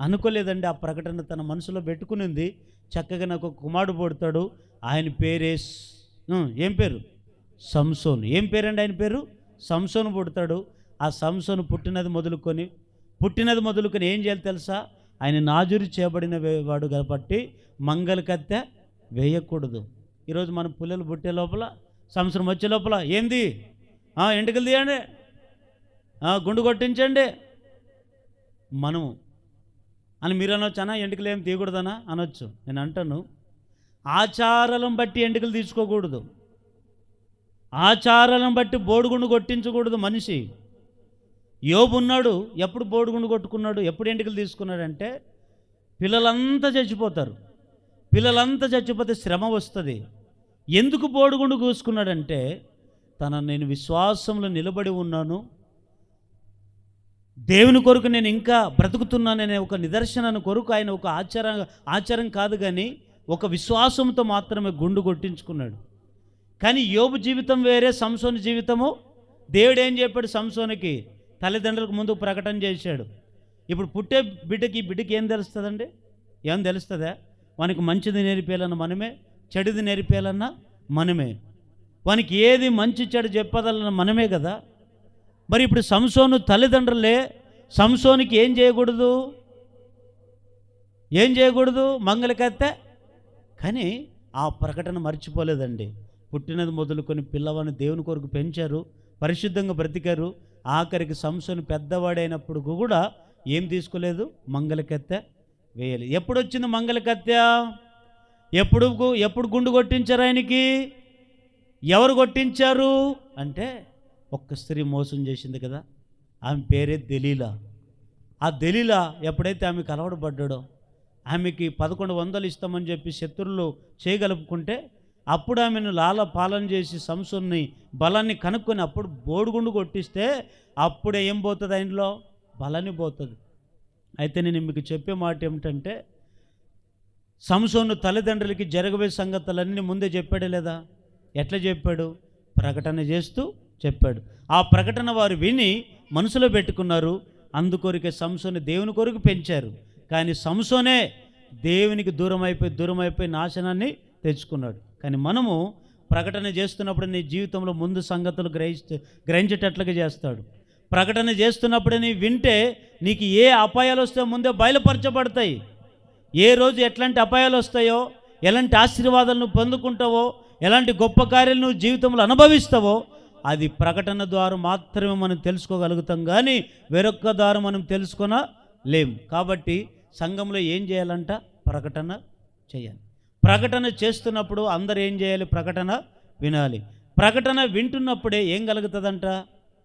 అనుకోలేదండి. ఆ ప్రకటన తన మనసులో పెట్టుకునింది. చక్కగా నాకు ఒక కుమారుడు పుడతాడు, ఆయన పేరే ఏం పేరు? సంసోను. ఏం పేరండి ఆయన పేరు? సంసోను పుడతాడు. ఆ సంసోను పుట్టినది మొదలుకొని ఏం చేయాలి తెలుసా? ఆయన నాజూరు చేయబడిన వాడు కాబట్టి మంగళ కత్తె వేయకూడదు. ఈరోజు మన పిల్లలు పుట్టే లోపల, సంవత్సరం వచ్చే లోపల ఏంది, ఎంటుకలు తీయండి, గుండు కొట్టించండి మనము అని మీరు అనొచ్చు. అన్నా ఎంటుకలు ఏం తీయకూడదనా అనొచ్చు. నేను అంటాను, ఆచారాలను బట్టి ఎంటుకలు తీసుకోకూడదు, ఆచారాలను బట్టి బోడుగుండు కొట్టించకూడదు మనిషి. యోబు ఉన్నాడు, ఎప్పుడు బోడుగుండు కొట్టుకున్నాడు, ఎప్పుడు ఎంటుకలు తీసుకున్నాడంటే పిల్లలంతా చచ్చిపోతారు. పిల్లలంతా చచ్చిపోతే శ్రమ వస్తుంది. ఎందుకు బోడుగుండు కూసుకున్నాడంటే నేను విశ్వాసంలో నిలబడి ఉన్నాను, దేవుని కొరకు నేను ఇంకా బ్రతుకుతున్నాననే ఒక నిదర్శనాన్ని కొరకు ఆయన ఒక ఆచారం కాదు కానీ ఒక విశ్వాసంతో మాత్రమే గుండు కొట్టించుకున్నాడు. కానీ యోబు జీవితం వేరే, సంసోను జీవితము. దేవుడు ఏం చెప్పాడు సంసోనుకి? తల్లిదండ్రులకు ముందు ప్రకటన చేశాడు. ఇప్పుడు పుట్టే బిడ్డకి ఏం తెలుస్తుందండి? ఏం తెలుస్తుందా? వానికి మంచిది నేర్పేయాలన్నా మనమే, చెడుది నేర్పేయాలన్నా మనమే, వానికి ఏది మంచి చెడు చెప్పదలన్నా మనమే కదా. మరి ఇప్పుడు సంసోను తల్లిదండ్రులే సంసోనికి ఏం చేయకూడదు? మంగళకత్తె. కానీ ఆ ప్రకటన మర్చిపోలేదండి. పుట్టినది మొదలుకొని పిల్లవాడిని దేవుని కొరకు పెంచారు, పరిశుద్ధంగా బ్రతికారు. ఆఖరికి సంసోను పెద్దవాడైనప్పుడు కూడా ఏం తీసుకోలేదు? మంగళకత్తె వేయాలి. ఎప్పుడు వచ్చింది మంగళకత్తె? ఎప్పుడు గుండు కొట్టించారు ఆయనకి? ఎవరు కొట్టించారు అంటే ఒక్క స్త్రీ మోసం చేసింది కదా, ఆమె పేరే దెలీలా. ఆ దెలీలా ఎప్పుడైతే ఆమెకు అలవాటుపడ్డాడో, ఆమెకి 1100 ఇస్తామని చెప్పి శత్రువులు చేయగలుపుకుంటే అప్పుడు ఆమెను పాలన చేసి సంసోన్ని బలాన్ని కనుక్కొని అప్పుడు బోడుగుండు కొట్టిస్తే అప్పుడే ఏం పోతుంది? ఆయనలో బలాన్ని పోతుంది. అయితే నేను మీకు చెప్పే మాట ఏమిటంటే, సంసోను తల్లిదండ్రులకి జరగబోయే సంగతులన్నీ ముందే చెప్పాడే లేదా? ఎట్లా చెప్పాడు? ప్రకటన చేస్తూ చెప్పాడు. ఆ ప్రకటన వారు విని మనసులో పెట్టుకున్నారు. అందుకొరికే సంసోను దేవుని కొరకు పెంచారు. కానీ సంసోనే దేవునికి దూరం అయిపోయి నాశనాన్ని తెచ్చుకున్నాడు. కానీ మనము ప్రకటన చేస్తున్నప్పుడు నీ జీవితంలో ముందు సంగతులు గ్రహించేటట్లుగా చేస్తాడు. ప్రకటన చేస్తున్నప్పుడే నీ వింటే నీకు ఏ అపాయాలు వస్తాయో ముందే బయలుపరచబడతాయి. ఏ రోజు ఎట్లాంటి అపాయాలు వస్తాయో, ఎలాంటి ఆశీర్వాదాలు నువ్వు పొందుకుంటావో, ఎలాంటి గొప్ప కార్యాలు నువ్వు జీవితంలో అనుభవిస్తావో అది ప్రకటన ద్వారా మాత్రమే మనం తెలుసుకోగలుగుతాం, కానీ వేరొక్క ద్వారా మనం తెలుసుకొనలేం. కాబట్టి సంఘంలో ఏం చేయాలంట? ప్రకటన చేయాలి. ప్రకటన చేస్తున్నప్పుడు అందరూ ఏం చేయాలి? ప్రకటన వినాలి. ప్రకటన వింటున్నప్పుడే ఏం కలుగుతుందంట?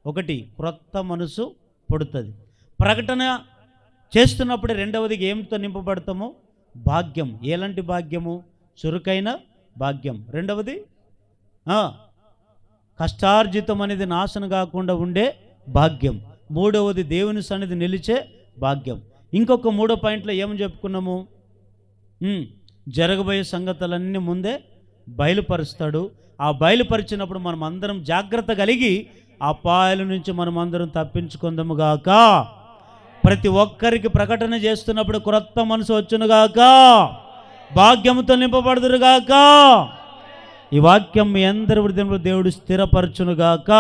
ఒకటి, క్రొత్త మనసు పుడుతుంది. ప్రకటన చేస్తున్నప్పుడే రెండవది ఏంతో నింపబడతాము? భాగ్యం. ఎలాంటి భాగ్యము? చురుకైన భాగ్యం. రెండవది కష్టార్జితం అనేది నాశనం కాకుండా ఉండే భాగ్యం. మూడవది దేవుని సన్నిధి నిలిచే భాగ్యం. ఇంకొక 3వ పాయింట్లో ఏమని చెప్పుకున్నాము? జరగబోయే సంగతులన్నీ ముందే బయలుపరుస్తాడు. ఆ బయలుపరిచినప్పుడు మనం అందరం జాగ్రత్త కలిగి అపాయాల నుంచి మనం అందరం తప్పించుకుందాము గాక. ప్రతి ఒక్కరికి ప్రకటన చేస్తున్నప్పుడు క్రొత్త మనసు వచ్చునుగాక, భాగ్యముతో నింపబడుదురుగాక. ఈ వాక్యం మీ అందరి హృదయంలో దేవుడు స్థిరపరచునుగాక.